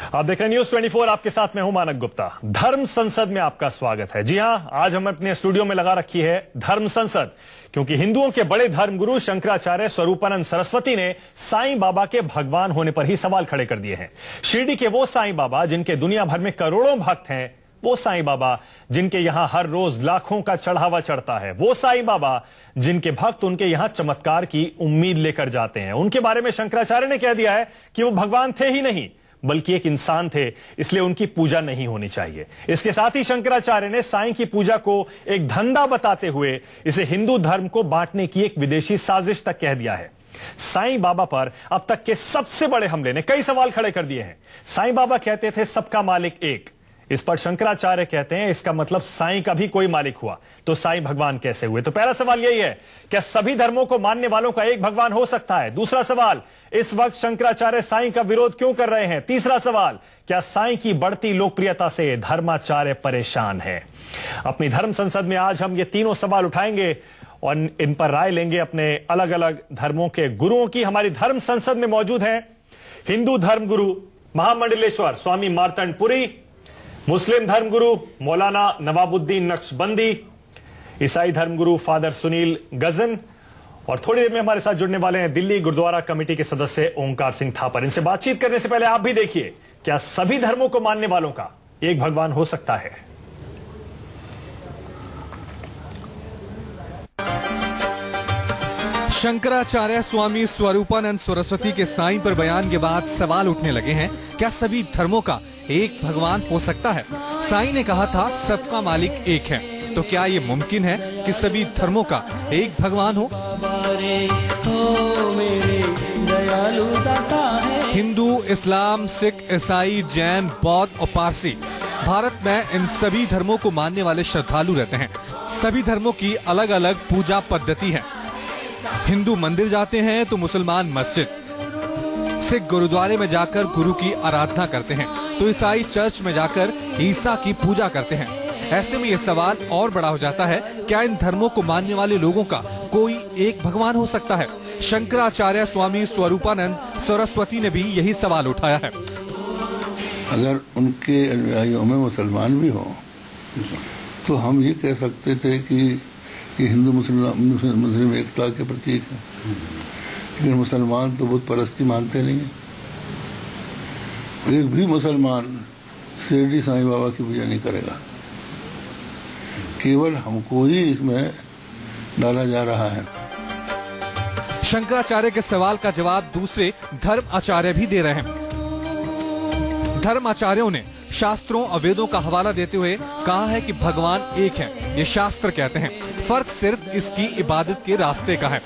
आप देख रहे हैं न्यूज 24, आपके साथ मैं हूं मानक गुप्ता। धर्म संसद में आपका स्वागत है। जी हां, आज हम अपने स्टूडियो में लगा रखी है धर्म संसद, क्योंकि हिंदुओं के बड़े धर्मगुरु शंकराचार्य स्वरूपानंद सरस्वती ने साईं बाबा के भगवान होने पर ही सवाल खड़े कर दिए हैं। शिरडी के वो साईं बाबा जिनके दुनिया भर में करोड़ों भक्त हैं, वो साईं बाबा जिनके यहां हर रोज लाखों का चढ़ावा चढ़ता है, वो साईं बाबा जिनके भक्त उनके यहां चमत्कार की उम्मीद लेकर जाते हैं, उनके बारे में शंकराचार्य ने कह दिया है कि वो भगवान थे ही नहीं बल्कि एक इंसान थे, इसलिए उनकी पूजा नहीं होनी चाहिए। इसके साथ ही शंकराचार्य ने साईं की पूजा को एक धंधा बताते हुए इसे हिंदू धर्म को बांटने की एक विदेशी साजिश तक कह दिया है। साईं बाबा पर अब तक के सबसे बड़े हमले ने कई सवाल खड़े कर दिए हैं। साईं बाबा कहते थे सबका मालिक एक, इस पर शंकराचार्य कहते हैं इसका मतलब साईं का भी कोई मालिक हुआ तो साईं भगवान कैसे हुए। तो पहला सवाल यही है, क्या सभी धर्मों को मानने वालों का एक भगवान हो सकता है? दूसरा सवाल, इस वक्त शंकराचार्य साईं का विरोध क्यों कर रहे हैं? तीसरा सवाल, क्या साईं की बढ़ती लोकप्रियता से धर्माचार्य परेशान है? अपनी धर्म संसद में आज हम ये तीनों सवाल उठाएंगे और इन पर राय लेंगे अपने अलग अलग धर्मों के गुरुओं की। हमारी धर्म संसद में मौजूद है हिंदू धर्मगुरु महामंडलेश्वर स्वामी मार्तंडपुरी, मुस्लिम धर्मगुरु मौलाना नवाबुद्दीन नक्शबंदी, ईसाई धर्मगुरु फादर सुनील गजन और थोड़ी देर में हमारे साथ जुड़ने वाले हैं दिल्ली गुरुद्वारा कमेटी के सदस्य ओंकार सिंह थापर। इनसे बातचीत करने से पहले आप भी देखिए, क्या सभी धर्मों को मानने वालों का एक भगवान हो सकता है? शंकराचार्य स्वामी स्वरूपानंद सरस्वती के साईं पर बयान के बाद सवाल उठने लगे हैं, क्या सभी धर्मों का एक भगवान हो सकता है? साईं ने कहा था सबका मालिक एक है, तो क्या ये मुमकिन है कि सभी धर्मों का एक भगवान हो? हिंदू, इस्लाम, सिख, ईसाई, जैन, बौद्ध और पारसी, भारत में इन सभी धर्मों को मानने वाले श्रद्धालु रहते हैं। सभी धर्मों की अलग अलग पूजा पद्धति है। हिंदू मंदिर जाते हैं तो मुसलमान मस्जिद, सिख गुरुद्वारे में जाकर गुरु की आराधना करते हैं, तो ईसाई चर्च में जाकर ईसा की पूजा करते हैं। ऐसे में ये सवाल और बड़ा हो जाता है, क्या इन धर्मों को मानने वाले लोगों का कोई एक भगवान हो सकता है? शंकराचार्य स्वामी स्वरूपानंद सरस्वती ने भी यही सवाल उठाया है। अगर उनके अनुयायियों में मुसलमान भी हो तो हम ये कह सकते थे कि ये हिंदू मुस्लिम एकता के प्रतीक है, लेकिन मुसलमान तो बुत परस्ती मानते नहीं है। एक भी मुसलमान शिरडी साईं बाबा की पूजा नहीं करेगा, केवल हमको ही इसमें डाला जा रहा है। शंकराचार्य के सवाल का जवाब दूसरे धर्म आचार्य भी दे रहे हैं। धर्म आचार्यों ने शास्त्रों और वेदों का हवाला देते हुए कहा है कि भगवान एक है, ये शास्त्र कहते हैं, फर्क सिर्फ इसकी इबादत के रास्ते का है।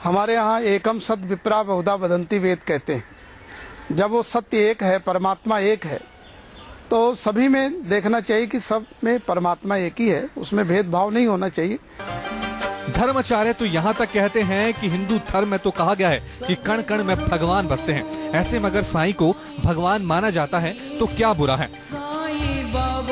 हमारे यहाँ एकम सत विप्रा बहुधा वदंती वेद कहते हैं। जब वो सत्य एक है, परमात्मा एक है, तो सभी में देखना चाहिए कि सब में परमात्मा एक ही है, उसमें भेदभाव नहीं होना चाहिए। धर्माचार्य तो यहाँ तक कहते हैं कि हिंदू धर्म में तो कहा गया है कि कण कण में भगवान बसते हैं। ऐसे में अगर साईं को भगवान माना जाता है तो क्या बुरा है?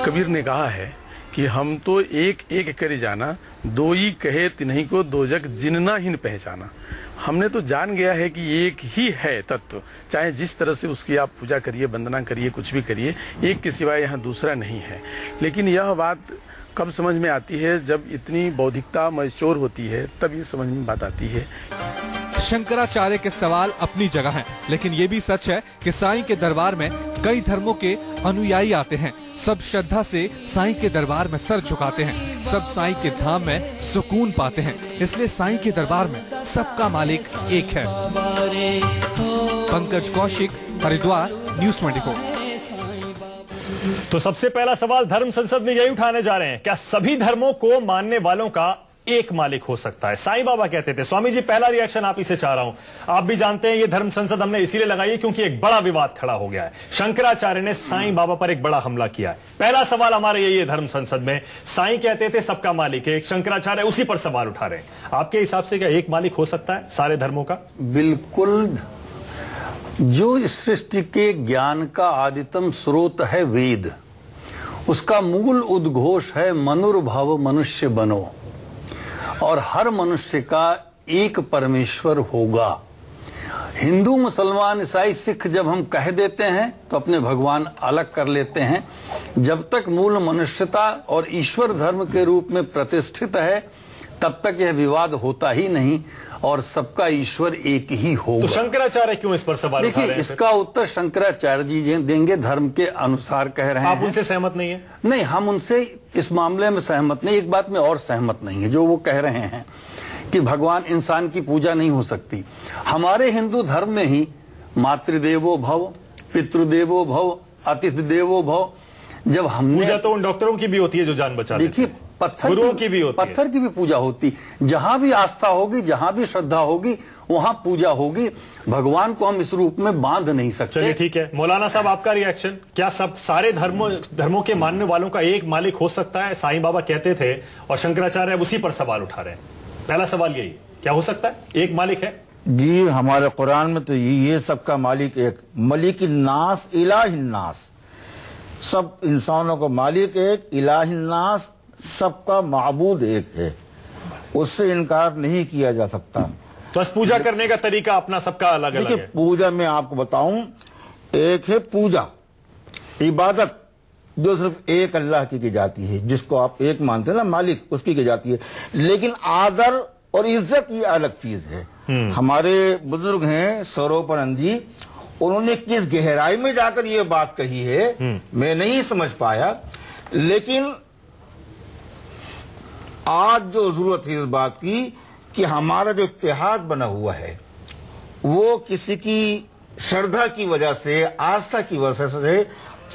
कबीर ने कहा है कि हम तो एक एक करे जाना, दो ही कहे तिन्हीं को दो जग जिनना ही न पहचाना। हमने तो जान गया है कि एक ही है तत्व, चाहे जिस तरह से उसकी आप पूजा करिए, वंदना करिए, कुछ भी करिए, एक के सिवाय यहाँ दूसरा नहीं है। लेकिन यह बात कब समझ में आती है? जब इतनी बौद्धिकता मैच्योर होती है, तब ये समझ में बात आती है। शंकराचार्य के सवाल अपनी जगह हैं, लेकिन ये भी सच है कि साईं के दरबार में कई धर्मों के अनुयायी आते हैं। सब श्रद्धा से साईं के दरबार में सर झुकाते हैं, सब साईं के धाम में सुकून पाते हैं। इसलिए साईं के दरबार में सबका मालिक एक है। पंकज कौशिक, हरिद्वार, न्यूज 24। तो सबसे पहला सवाल धर्म संसद में यही उठाने जा रहे हैं, क्या सभी धर्मों को मानने वालों का एक मालिक हो सकता है? साईं बाबा कहते थे। स्वामी जी, पहला रिएक्शन आप ही से चाह रहा हूं। आप भी जानते हैं ये धर्म संसद हमने इसीलिए लगाई है क्योंकि एक बड़ा विवाद खड़ा हो गया है। शंकराचार्य ने साईं बाबा पर एक बड़ा हमला किया है। पहला सवाल हमारे यही है धर्म संसद में, साईं कहते थे सबका मालिक है, शंकराचार्य उसी पर सवाल उठा रहे हैं। आपके हिसाब से क्या एक मालिक हो सकता है सारे धर्मों का? बिल्कुल। जो इस सृष्टि के ज्ञान का आदितम स्रोत है वेद, उसका मूल उद्घोष है मनुर्भव मनुष्य बनो, और हर मनुष्य का एक परमेश्वर होगा। हिंदू, मुसलमान, ईसाई, सिख जब हम कह देते हैं तो अपने भगवान अलग कर लेते हैं। जब तक मूल मनुष्यता और ईश्वर धर्म के रूप में प्रतिष्ठित है तब तक यह विवाद होता ही नहीं और सबका ईश्वर एक ही होगा। तो शंकराचार्य क्यों इस पर सवाल उठा रहे हैं? देखिए, इसका उत्तर शंकराचार्य जी देंगे, धर्म के अनुसार कह रहे हैं। आप उनसे सहमत नहीं है? नहीं, हम उनसे इस मामले में सहमत नहीं। एक बात में और सहमत नहीं है, जो वो कह रहे हैं कि भगवान इंसान की पूजा नहीं हो सकती। हमारे हिंदू धर्म में ही मातृदेवो भव, पितृदेवो भव, अतिथि देवो भव, जब हमने पूजा तो उन डॉक्टरों की भी होती है जो जान बचा लेते देखिए, हैं। गुरुओं की भी होती है। पत्थर की भी पूजा होती। जहां भी आस्था होगी, जहां भी श्रद्धा होगी, वहां पूजा होगी। भगवान को हम इस रूप में बांध नहीं सकते। चलिए ठीक है, मौलाना साहब आपका रिएक्शन क्या? सब सारे धर्मों के मानने वालों का एक मालिक हो सकता है? साईं बाबा कहते थे और शंकराचार्य अब उसी पर सवाल उठा रहे हैं। पहला सवाल यही, क्या हो सकता है एक मालिक है? जी, हमारे कुरान में तो ये सबका मालिक एक, मलिकिन्नास इलाहिन्नास, सब इंसानों का मालिक एक, इलाहिन्नास सबका माबूद एक है, उससे इनकार नहीं किया जा सकता। बस पूजा करने का तरीका अपना सबका अलग अलग है। पूजा में आपको बताऊं, एक है पूजा इबादत जो सिर्फ एक अल्लाह की जाती है, जिसको आप एक मानते हैं ना मालिक, उसकी की जाती है। लेकिन आदर और इज्जत ये अलग चीज है। हमारे बुजुर्ग हैं सौरोपनंद जी, उन्होंने किस गहराई में जाकर ये बात कही है मैं नहीं समझ पाया, लेकिन आज जो जरूरत है इस बात की कि हमारा जो इत्तेहाद बना हुआ है वो किसी की श्रद्धा की वजह से, आस्था की वजह से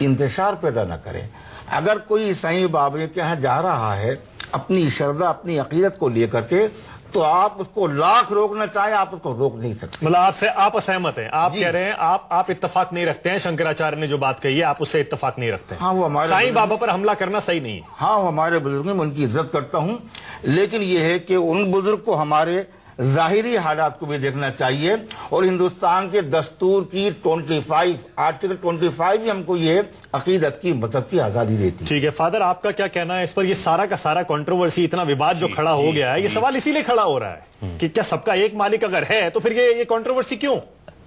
इंतशार पैदा न करे। अगर कोई साईं बाबा के यहाँ जा रहा है अपनी श्रद्धा, अपनी अकीदत को लेकर के, तो आप उसको लाख रोकना चाहे, आप उसको रोक नहीं सकते। मतलब आपसे आप असहमत हैं? आप कह रहे हैं आप इत्तेफाक नहीं रखते हैं, शंकराचार्य ने जो बात कही है आप उससे इत्तेफाक नहीं रखते हैं। हाँ, वो हमारे साईं बाबा पर हमला करना सही नहीं है। हाँ, वो हमारे बुजुर्ग हैं, मैं उनकी इज्जत करता हूं, लेकिन यह है कि उन बुजुर्ग को हमारे जाहिरी हालात को भी देखना चाहिए। और हिंदुस्तान के दस्तूर की 25 आर्टिकल 25 ही हमको ये अकीदत की, मजहब की आजादी देती है। ठीक है फादर, आपका क्या कहना है इस पर? ये सारा का सारा कंट्रोवर्सी, इतना विवाद जो खड़ा हो गया है, ये सवाल इसीलिए खड़ा हो रहा है कि क्या सबका एक मालिक अगर है तो फिर ये कंट्रोवर्सी क्यों?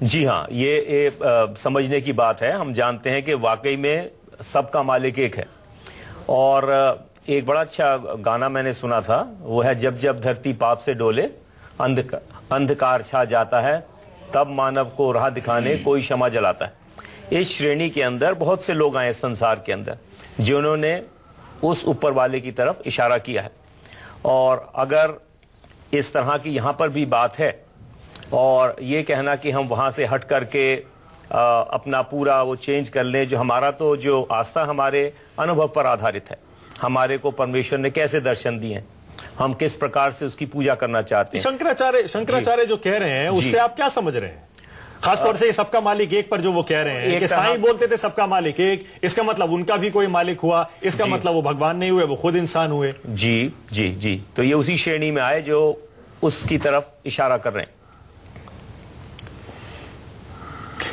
जी हाँ, ये समझने की बात है। हम जानते हैं कि वाकई में सबका मालिक एक है। और एक बड़ा अच्छा गाना मैंने सुना था, वो है, जब जब धरती पाप से डोले अंधकार छा जाता है, तब मानव को राह दिखाने कोई क्षमा जलाता है। इस श्रेणी के अंदर बहुत से लोग आए संसार के अंदर जिन्होंने उस ऊपर वाले की तरफ इशारा किया है। और अगर इस तरह की यहाँ पर भी बात है और ये कहना कि हम वहाँ से हट करके अपना पूरा वो चेंज कर लें, जो हमारा तो जो आस्था हमारे अनुभव पर आधारित है, हमारे को परमेश्वर ने कैसे दर्शन दिए हैं, हम किस प्रकार से उसकी पूजा करना चाहते हैं। शंकराचार्य जो कह रहे हैं उससे आप क्या समझ रहे हैं? खासतौर से सबका मालिक एक पर जो वो कह रहे हैं कि साईं बोलते थे सबका मालिक एक, इसका मतलब उनका भी कोई मालिक हुआ, इसका मतलब वो भगवान नहीं हुए, वो खुद इंसान हुए। जी जी जी, तो ये उसी श्रेणी में आए जो उसकी तरफ इशारा कर रहे हैं।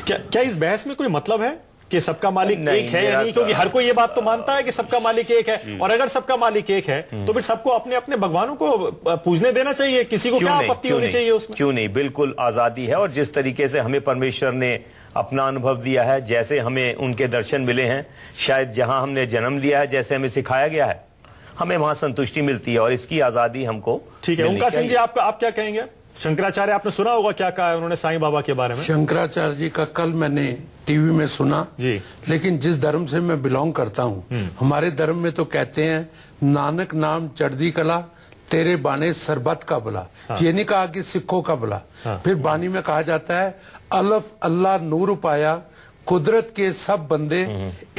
क्या इस बहस में कोई मतलब है कि सबका मालिक एक है या नहीं? क्योंकि हर कोई ये बात तो मानता है कि सबका मालिक एक है, और अगर सबका मालिक एक है तो फिर सबको अपने अपने भगवानों को पूजने देना चाहिए। किसी को क्या आपत्ति होनी चाहिए उसमें? क्यों नहीं, बिल्कुल आजादी है। और जिस तरीके से हमें परमेश्वर ने अपना अनुभव दिया है, जैसे हमें उनके दर्शन मिले हैं, शायद जहां हमने जन्म लिया है, जैसे हमें सिखाया गया है, हमें वहां संतुष्टि मिलती है और इसकी आजादी हमको। ठीक है, ओंकार सिंह जी, आप क्या कहेंगे? शंकराचार्य, आपने सुना होगा क्या कहा है उन्होंने साईं बाबा के बारे में? शंकराचार्य जी का कल मैंने टीवी में सुना जी। लेकिन जिस धर्म से मैं बिलोंग करता हूँ, हमारे धर्म में तो कहते हैं नानक नाम चढ़दी कला, तेरे बाने सरबत का भला। हाँ। ये नहीं कहा कि सिखों का भला। हाँ। फिर बानी में कहा जाता है अलफ अल्लाह नूर पाया, कुदरत के सब बंदे,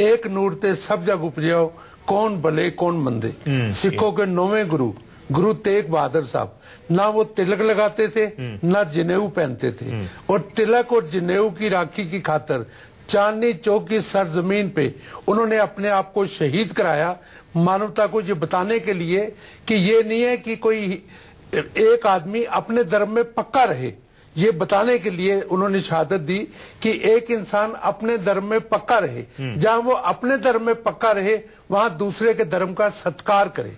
एक नूर ते सब जग उपजाओ, कौन भले कौन मंदे। सिखों के 9वें गुरु तेग बहादुर साहब, ना वो तिलक लगाते थे ना जनेऊ पहनते थे, और तिलक और जनेऊ की राखी की खातर चांदनी चौक की सरजमीन पे उन्होंने अपने आप को शहीद कराया, मानवता को ये बताने के लिए कि ये नहीं है कि कोई एक आदमी अपने धर्म में पक्का रहे, ये बताने के लिए उन्होंने शहादत दी कि एक इंसान अपने धर्म में पक्का रहे। जहां वो अपने धर्म में पक्का रहे वहां दूसरे के धर्म का सत्कार करे।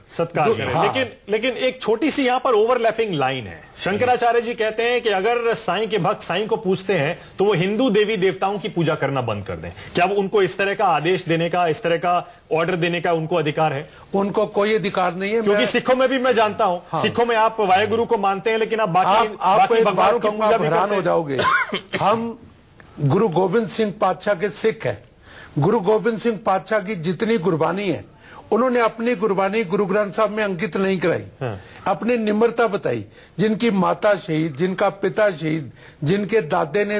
हाँ। लेकिन एक छोटी सी यहाँ पर ओवरलैपिंग लाइन है शंकराचार्य जी कहते हैं कि अगर साईं के भक्त साईं को पूछते हैं तो वो हिंदू देवी देवताओं की पूजा करना बंद कर दें। क्या उनको इस तरह का आदेश देने का, इस तरह का ऑर्डर देने का उनको अधिकार है? उनको कोई अधिकार नहीं है, क्योंकि सिखों में भी मैं जानता हूं, हाँ। सिखों में आप वाहेगुरु को मानते हैं, लेकिन आप बाकी भगवानों की पूजा भी हैरान हो जाओगे। हम गुरु गोविंद सिंह पातशाह के सिख हैं। गुरु गोविंद सिंह पातशाह की जितनी कुर्बानी है, उन्होंने अपनी कुर्बानी गुरु ग्रंथ साहब में अंकित नहीं कराई, हाँ। अपनी निम्रता बताई। जिनकी माता शहीद, जिनका पिता शहीद, जिनके दादे ने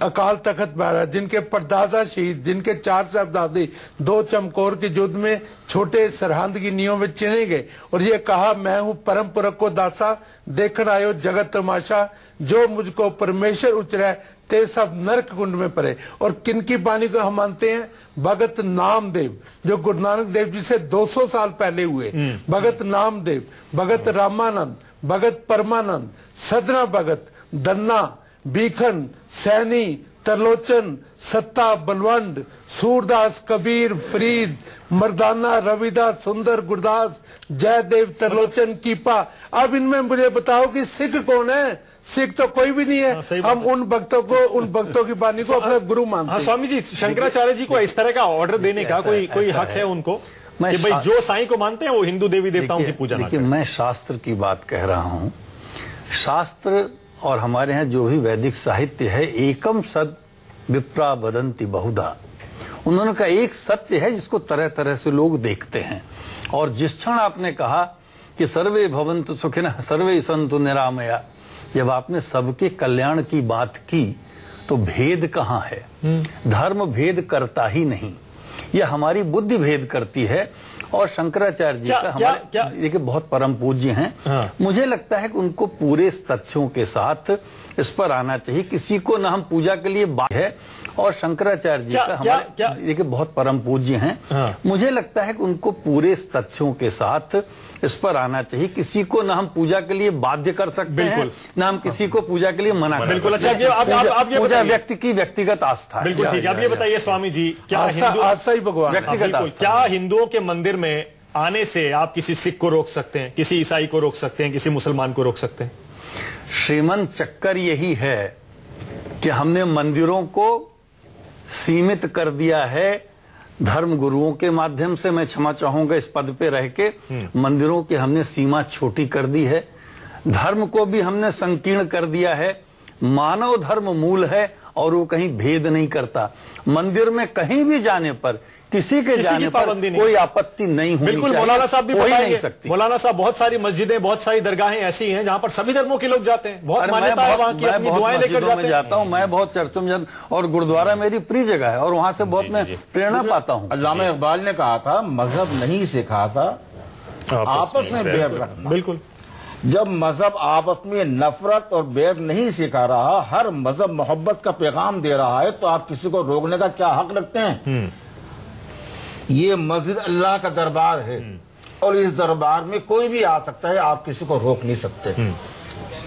अकाल तख्त मारा, जिनके परदादा शहीद, जिनके 4 साहबजादे 2 चमकौर के युद्ध में छोटे सरहंद की नींव में चिने गए और ये कहा, मैं हूं परम पुरख को दासा, देखण आयो जगत तमाशा, जो मुझको परमेश्वर उचरे ते सब नरक कुंड में पड़े। और किनकी बानी को हम मानते हैं? भगत नामदेव, जो गुरु नानक देव जी से 200 साल पहले हुए। भगत नामदेव, भगत रामानंद, भगत परमानंद, सदना भगत, दन्ना, बीखन, सैनी, तरलोचन, सत्ता, बलवंड, सूरदास, कबीर, फरीद, मर्दाना, रविदास, सुंदर, गुरदास, जयदेव, तरलोचन, कीपा। अब इनमें मुझे बताओ कि सिख कौन है? सिख तो कोई भी नहीं है। हम उन भक्तों की बानी को अपना गुरु मानते हैं। स्वामी जी, शंकराचार्य जी को इस तरह का ऑर्डर देने का कोई हक है उनको कि भाई जो साईं को मानते हैं वो हिंदू देवी देवताओं की पूजा ना करें? देखिए, मैं शास्त्र की बात कह रहा हूं। शास्त्र और हमारे यहाँ जो भी वैदिक साहित्य है, एकम सद विप्रा वदंती बहुधा। उन्होंने कहा एक सत्य है जिसको तरह तरह से लोग देखते हैं। और जिस क्षण आपने कहा कि सर्वे भवन्तु सुखिनः सर्वे सन्तु निरामया, जब आपने सबके कल्याण की बात की तो भेद कहाँ है? धर्म भेद करता ही नहीं, यह हमारी बुद्धि भेद करती है। और शंकराचार्य जी का हमारे देखिए बहुत परम पूज्य हैं। हाँ। मुझे लगता है कि उनको पूरे तथ्यों के साथ इस पर आना चाहिए। किसी को न हम पूजा के लिए बात है। और शंकराचार्य जी का हमारे देखिए बहुत परम पूज्य हैं। हाँ। मुझे लगता है कि उनको पूरे तथ्यों के साथ इस पर आना चाहिए। किसी को न हम पूजा के लिए बाध्य कर सकते हैं, न हम किसी को पूजा के लिए मना कर सकते हैं। पूजा व्यक्ति की व्यक्तिगत आस्था है। बिल्कुल ठीक है। आप ये बताइए स्वामी जी, क्या आस्था ही भगवान व्यक्तिगत आस्था, क्या हिंदुओं के मंदिर में आने से आप किसी सिख को रोक सकते हैं, किसी ईसाई को रोक सकते हैं, किसी मुसलमान को रोक सकते हैं? श्रीमंत चक्कर यही है कि हमने मंदिरों को सीमित कर दिया है धर्म गुरुओं के माध्यम से। मैं क्षमा चाहूंगा इस पद पे रह के, मंदिरों की हमने सीमा छोटी कर दी है, धर्म को भी हमने संकीर्ण कर दिया है। मानव धर्म मूल है और वो कहीं भेद नहीं करता। मंदिर में कहीं भी जाने पर, किसी के जाने पर कोई आपत्ति नहीं होनी बिल्कुल। मौलाना साहब भी बताएंगे। मौलाना साहब, बहुत सारी मस्जिदें, बहुत सारी दरगाहें ऐसी हैं जहां पर सभी धर्मों के लोग जाते हैं, बहुत मान्यता है वहां की, अपनी दुआएं लेकर जाते हैं। जाता हूं मैं, बहुत चर्चों में, और गुरुद्वारा मेरी प्रिय जगह है और वहां से बहुत मैं प्रेरणा पाता हूं। अल्लामा इकबाल ने कहा था, मजहब नहीं सिखाता आपस में बैर रखना। बिल्कुल। जब मजहब आपस में नफरत और बैर नहीं सिखा रहा, हर मजहब मोहब्बत का पैगाम दे रहा है, तो आप किसी को रोकने का क्या हक रखते हैं? ये मस्जिद अल्लाह का दरबार है और इस दरबार में कोई भी आ सकता है, आप किसी को रोक नहीं सकते।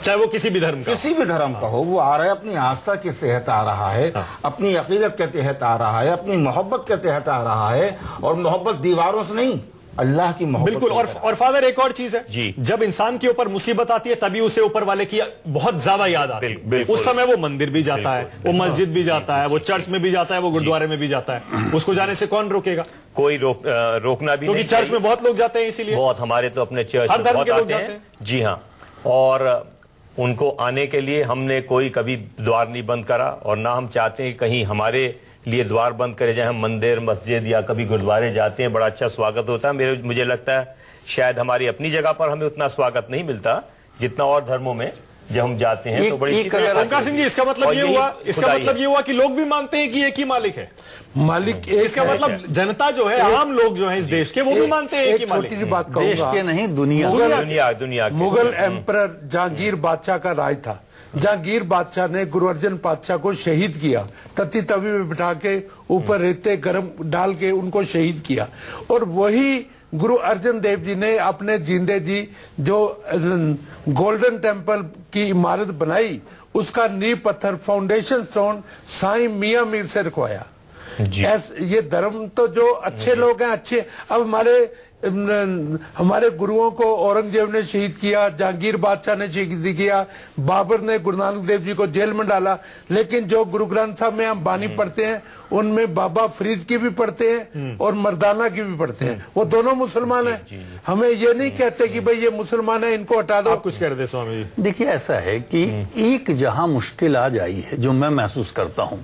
चाहे वो किसी भी धर्म का हो। वो आ रहा है अपनी आस्था के तहत आ रहा है, अपनी अकीदत के तहत आ रहा है, अपनी मोहब्बत के तहत आ रहा है। और मोहब्बत दीवारों से नहीं, अल्लाह की मोहब्बत। बिल्कुल। और फादर, एक और चीज है जी, जब इंसान के ऊपर मुसीबत आती है तभी उसे ऊपर वाले की बहुत ज्यादा याद आती है। उस समय वो मंदिर भी जाता है, वो मस्जिद भी जाता है, वो चर्च में भी जाता है, वो गुरुद्वारे में भी जाता है। उसको जाने से कौन रोकेगा? कोई रोकना भी नहीं, क्योंकि चर्च में बहुत लोग जाते हैं, इसीलिए बहुत। हमारे तो अपने चर्च में बहुत आते हैं। जी हाँ। और उनको आने के लिए हमने कोई कभी द्वार नहीं बंद करा और ना हम चाहते हैं कहीं हमारे लिए द्वार बंद करे जाए। हम मंदिर, मस्जिद या कभी गुरुद्वारे जाते हैं, बड़ा अच्छा स्वागत होता है। मुझे लगता है शायद हमारी अपनी जगह पर हमें उतना स्वागत नहीं मिलता जितना और धर्मों में जब हम जाते हैं। तो बड़ी ओंकार सिंह जी, इसका मतलब ये हुआ कि लोग भी मानते हैं कि एक ही मालिक है। मालिक इसका मतलब जनता जो है, आम लोग जो है इस देश के, वो भी मानते हैं कि छोटी सी बात कहूंगा, देश के नहीं दुनिया मुगल एम्परर जहांगीर बादशाह का राज था। जहांगीर बादशाह ने गुरु अर्जन पातशाह को शहीद किया, तत्ती तवी में बिठा के ऊपर रेते गरम डाल के उनको शहीद किया। और वही गुरु अर्जन देव जी ने अपने जिंदे जी जो गोल्डन टेम्पल की इमारत बनाई, उसका नींव पत्थर, फाउंडेशन स्टोन साईं मियां मीर से रखवाया। ये धर्म तो जो अच्छे लोग हैं, अच्छे। अब हमारे हमारे गुरुओं को औरंगजेब ने शहीद किया, जहांगीर बादशाह ने शहीद किया, बाबर ने गुरु नानक देव जी को जेल में डाला, लेकिन जो गुरु ग्रंथ साहब में हम बानी पढ़ते हैं उनमें बाबा फरीद की भी पढ़ते हैं और मर्दाना की भी पढ़ते हैं। वो दोनों मुसलमान हैं। हमें ये नहीं कहते कि भाई ये मुसलमान है, इनको हटा दो। आप कुछ कह रहे थे स्वामी जी। देखिए, ऐसा है कि एक जहां मुश्किल आ जाई है, जो मैं महसूस करता हूं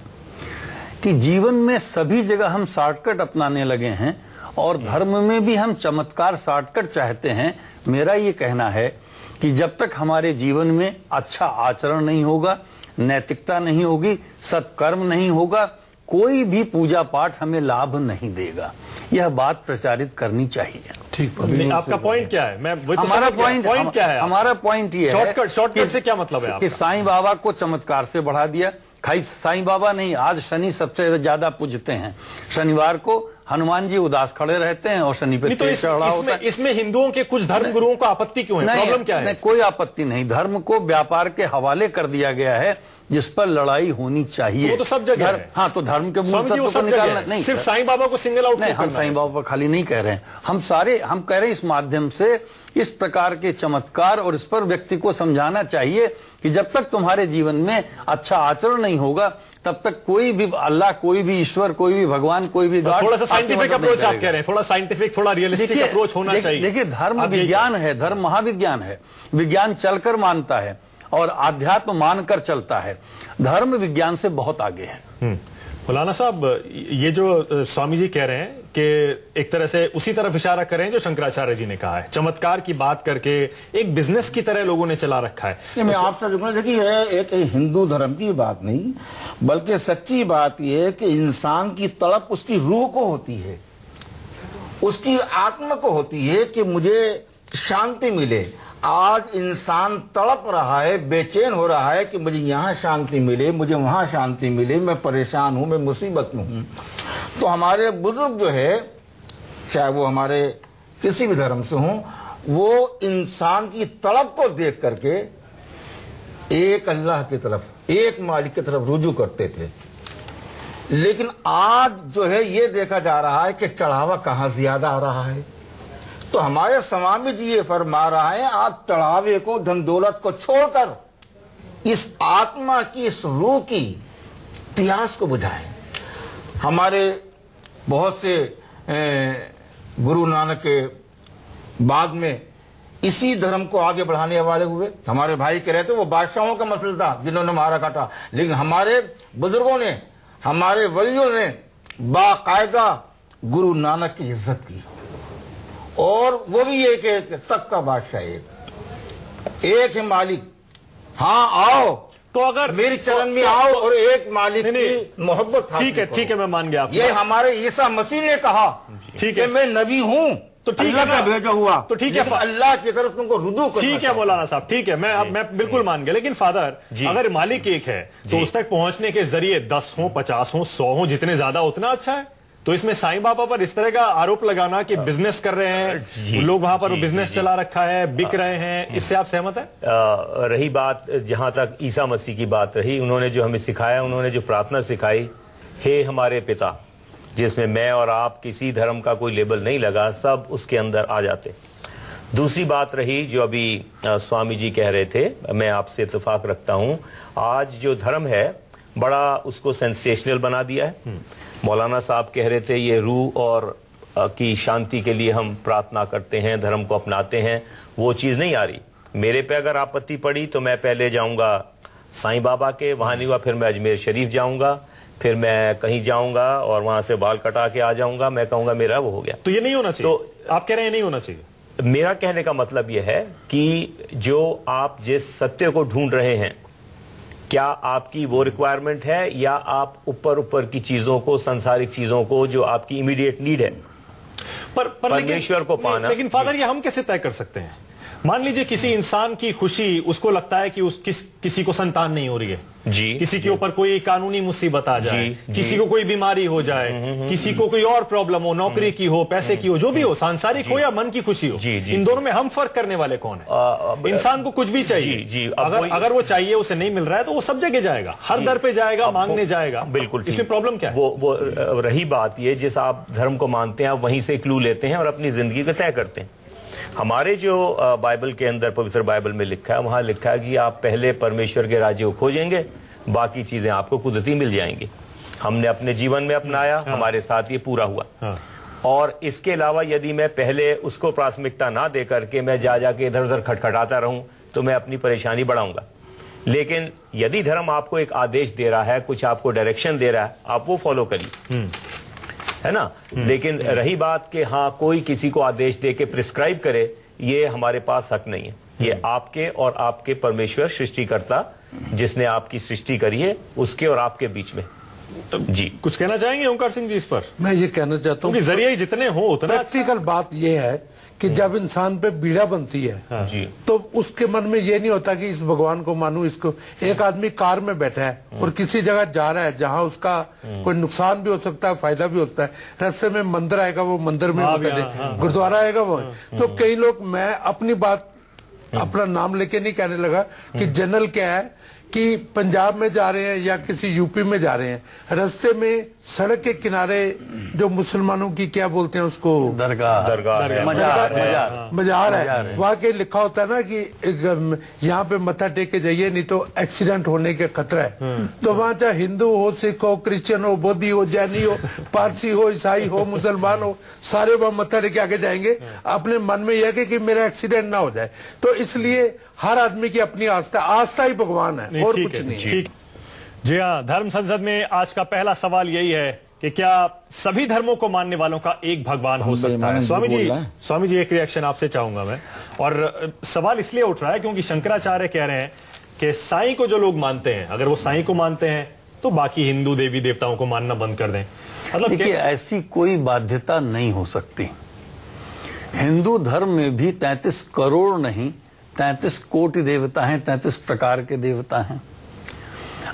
कि जीवन में सभी जगह हम शॉर्टकट अपनाने लगे हैं और धर्म में भी हम चमत्कार शॉर्टकट चाहते हैं। मेरा ये कहना है कि जब तक हमारे जीवन में अच्छा आचरण नहीं होगा, नैतिकता नहीं होगी, सत्कर्म नहीं होगा, कोई भी पूजा पाठ हमें लाभ नहीं देगा। यह बात प्रचारित करनी चाहिए। ठीक, आपका पॉइंट क्या है? मैं हमारा पॉइंट क्या है? हमारा पॉइंट ये है, शॉर्टकट से क्या मतलब है कि साईं बाबा को चमत्कार से बढ़ा दिया। खाई साईं बाबा नहीं, आज शनि सबसे ज्यादा पूजते हैं। शनिवार को हनुमान जी उदास खड़े रहते हैं और शनि पे तेल चढ़ा होता है। इसमें हिंदुओं के कुछ धर्म गुरुओं को आपत्ति क्यों है? प्रॉब्लम क्या है? नहीं, कोई आपत्ति नहीं। धर्म को व्यापार के हवाले कर दिया गया है, जिस पर लड़ाई होनी चाहिए। तो सब जगह है। हाँ, तो धर्म के मूल तत्व को निकालना नहीं, सिर्फ साईं बाबा को सिंगल आउट नहीं। हम साईं बाबा पर खाली नहीं कह रहे हैं, हम कह रहे हैं इस माध्यम से इस प्रकार के चमत्कार और इस पर व्यक्ति को समझाना चाहिए कि जब तक तुम्हारे जीवन में अच्छा आचरण नहीं होगा तब तक कोई भी अल्लाह, कोई भी ईश्वर, कोई भी भगवान, कोई भी गॉड। थोड़ा सा साइंटिफिक अप्रोच आप कह रहे हैं, थोड़ा साइंटिफिक, थोड़ा रियलिस्टिक अप्रोच होना चाहिए। देखिए, धर्म विज्ञान है, धर्म महाविज्ञान है। विज्ञान चलकर मानता है और आध्यात्म मानकर चलता है। धर्म विज्ञान से बहुत आगे है। मौलाना साहब, ये जो स्वामी जी कह रहे हैं कि एक तरह से उसी तरफ इशारा कर रहे हैं जो शंकराचार्य जी ने कहा है, चमत्कार की बात करके एक बिजनेस की तरह लोगों ने चला रखा है। मैं आपसे जुड़ना, देखिए, एक हिंदू धर्म की बात नहीं, बल्कि सच्ची बात यह है कि इंसान की तड़प उसकी रूह को होती है, उसकी आत्मा को होती है कि मुझे शांति मिले। आज इंसान तड़प रहा है, बेचैन हो रहा है कि मुझे यहाँ शांति मिले, मुझे वहां शांति मिले, मैं परेशान हूं, मैं मुसीबत में हूं। तो हमारे बुजुर्ग जो है, चाहे वो हमारे किसी भी धर्म से हों, वो इंसान की तड़प को देख करके एक अल्लाह की तरफ, एक मालिक की तरफ रुजू करते थे। लेकिन आज जो है ये देखा जा रहा है कि चढ़ावा कहाँ ज्यादा आ रहा है। तो हमारे स्वामी जी ये फरमा रहा है, आप चढ़ावे को, धन दौलत को छोड़कर इस आत्मा की, इस रूह की प्यास को बुझाएं। हमारे बहुत से गुरु नानक के बाद में इसी धर्म को आगे बढ़ाने वाले हुए। हमारे भाई कह रहे थे वो बादशाहों का मसला था जिन्होंने मारा काटा, लेकिन हमारे बुजुर्गों ने, हमारे वलियों ने बाकायदा गुरु नानक की इज्जत की। और वो भी एक है, सबका बादशाह एक है मालिक। हाँ, आओ तो अगर मेरे चरण में आओ और एक मालिक की मोहब्बत। ठीक है, मैं मान गया। ये हमारे ईसा मसीह ने कहा, ठीक है, मैं नबी हूं, तो ठीक है, मैं भेजा हुआ, तो ठीक है, अल्लाह की तरफ तुमको रुजू करना। ठीक है मौलाना साहब, ठीक है, मैं बिल्कुल मान गया। लेकिन फादर, अगर मालिक एक है तो उस तक पहुंचने के जरिए 10 हो, 50 हो, 100 हो, जितने ज्यादा उतना अच्छा है। तो इसमें साईं बाबा पर इस तरह का आरोप लगाना कि बिजनेस कर रहे हैं लोग, वहां पर बिजनेस चला रखा है, बिक रहे हैं, इससे आप सहमत हैं? रही बात जहां तक ईसा मसीह की बात रही, उन्होंने जो हमें सिखाया, उन्होंने जो प्रार्थना सिखाई, हे हमारे पिता, जिसमें मैं और आप किसी धर्म का कोई लेबल नहीं लगा, सब उसके अंदर आ जाते। दूसरी बात रही जो अभी स्वामी जी कह रहे थे, मैं आपसे इत्तेफाक रखता हूं, आज जो धर्म है बड़ा उसको सेंसेशनल बना दिया है। मौलाना साहब कह रहे थे ये रूह और की शांति के लिए हम प्रार्थना करते हैं, धर्म को अपनाते हैं, वो चीज़ नहीं आ रही। मेरे पे अगर आपत्ति पड़ी तो मैं पहले जाऊंगा साईं बाबा के, वहां नहीं हुआ फिर मैं अजमेर शरीफ जाऊंगा, फिर मैं कहीं जाऊंगा और वहां से बाल कटा के आ जाऊंगा, मैं कहूंगा मेरा वो हो गया। तो ये नहीं होना चाहिए। तो आप कह रहे हैं नहीं होना चाहिए। मेरा कहने का मतलब यह है कि जो आप जिस सत्य को ढूंढ रहे हैं, क्या आपकी वो रिक्वायरमेंट है या आप ऊपर की चीजों को, सांसारिक चीजों को, जो आपकी इमीडिएट नीड है, पर परमेश्वर को पाना। लेकिन फादर, ये हम कैसे तय कर सकते हैं? मान लीजिए किसी इंसान की खुशी, उसको लगता है कि किसी को संतान नहीं हो रही है जी, किसी के ऊपर कोई कानूनी मुसीबत आ जाए, किसी को कोई बीमारी हो जाए, किसी को कोई और प्रॉब्लम हो, नौकरी की हो, पैसे की हो, जो भी हो, सांसारिक हो या मन की खुशी हो, इन दोनों में हम फर्क करने वाले कौन है? इंसान को कुछ भी चाहिए, अगर वो चाहिए उसे नहीं मिल रहा है तो वो सब जगह जाएगा, हर दर पे जाएगा, मांगने जाएगा। बिल्कुल, इसमें प्रॉब्लम क्या है? वो रही बात ये, जिस आप धर्म को मानते हैं आप वहीं से क्लू लेते हैं और अपनी जिंदगी को तय करते हैं। हमारे जो बाइबल के अंदर, पवित्र बाइबल में लिखा है, वहां लिखा है कि आप पहले परमेश्वर के राज्य को खोजेंगे, बाकी चीजें आपको कुदरती मिल जाएंगी। हमने अपने जीवन में अपनाया, हमारे साथ ये पूरा हुआ। और इसके अलावा यदि मैं पहले उसको प्राथमिकता ना दे करके मैं जाके इधर उधर खटखटाता रहूं तो मैं अपनी परेशानी बढ़ाऊंगा। लेकिन यदि धर्म आपको एक आदेश दे रहा है, कुछ आपको डायरेक्शन दे रहा है, आप वो फॉलो करिए, है ना। लेकिन रही बात कि हाँ कोई किसी को आदेश दे के प्रिस्क्राइब करे, ये हमारे पास हक नहीं है। ये आपके और आपके परमेश्वर सृष्टिकर्ता जिसने आपकी सृष्टि करी है उसके और आपके बीच में। तो जी कुछ कहना चाहेंगे ओंकार सिंह जी इस पर? मैं ये कहना चाहता हूँ कि जरिए जितने हो उतना प्रैक्टिकल बात ये है कि जब इंसान पे पीड़ा बनती है जी, तो उसके मन में ये नहीं होता कि इस भगवान को मानूं, इसको। एक आदमी कार में बैठा है और किसी जगह जा रहा है जहां उसका कोई नुकसान भी हो सकता है, फायदा भी होता है। रास्ते में मंदिर आएगा, वो मंदिर में गुरुद्वारा आएगा वो। तो कई लोग, मैं अपनी बात अपना नाम लेके नहीं कहने लगा कि जनरल क्या है कि पंजाब में जा रहे हैं या किसी यूपी में जा रहे हैं, रास्ते में सड़क के किनारे जो मुसलमानों की क्या बोलते हैं उसको, दरगाह मजार है, वहां के लिखा होता है ना कि यहाँ पे मत्था टेक के जाइए नहीं तो एक्सीडेंट होने के खतरा है। तो वहां चाहे हिंदू हो, सिख हो, क्रिश्चियन हो, बौद्धि हो, जैनी हो, पारसी हो, ईसाई हो, मुसलमान हो, सारे वहां मत्था टेक के आगे जाएंगे। अपने मन में यह कि मेरा एक्सीडेंट ना हो जाए। तो इसलिए हर आदमी की अपनी आस्था ही भगवान है और कुछ नहीं। जी हाँ, धर्म संसद में आज का पहला सवाल यही है कि क्या सभी धर्मों को मानने वालों का एक भगवान हो सकता है? स्वामी जी एक रिएक्शन आपसे चाहूंगा मैं। और सवाल इसलिए उठ रहा है क्योंकि शंकराचार्य कह रहे हैं कि साईं को जो लोग मानते हैं, अगर वो साईं को मानते हैं तो बाकी हिंदू देवी देवताओं को मानना बंद कर दें। मतलब देखिए, ऐसी कोई बाध्यता नहीं हो सकती। हिंदू धर्म में भी 33 करोड़ नहीं 33 कोटि देवता हैं, 33 प्रकार के देवता हैं।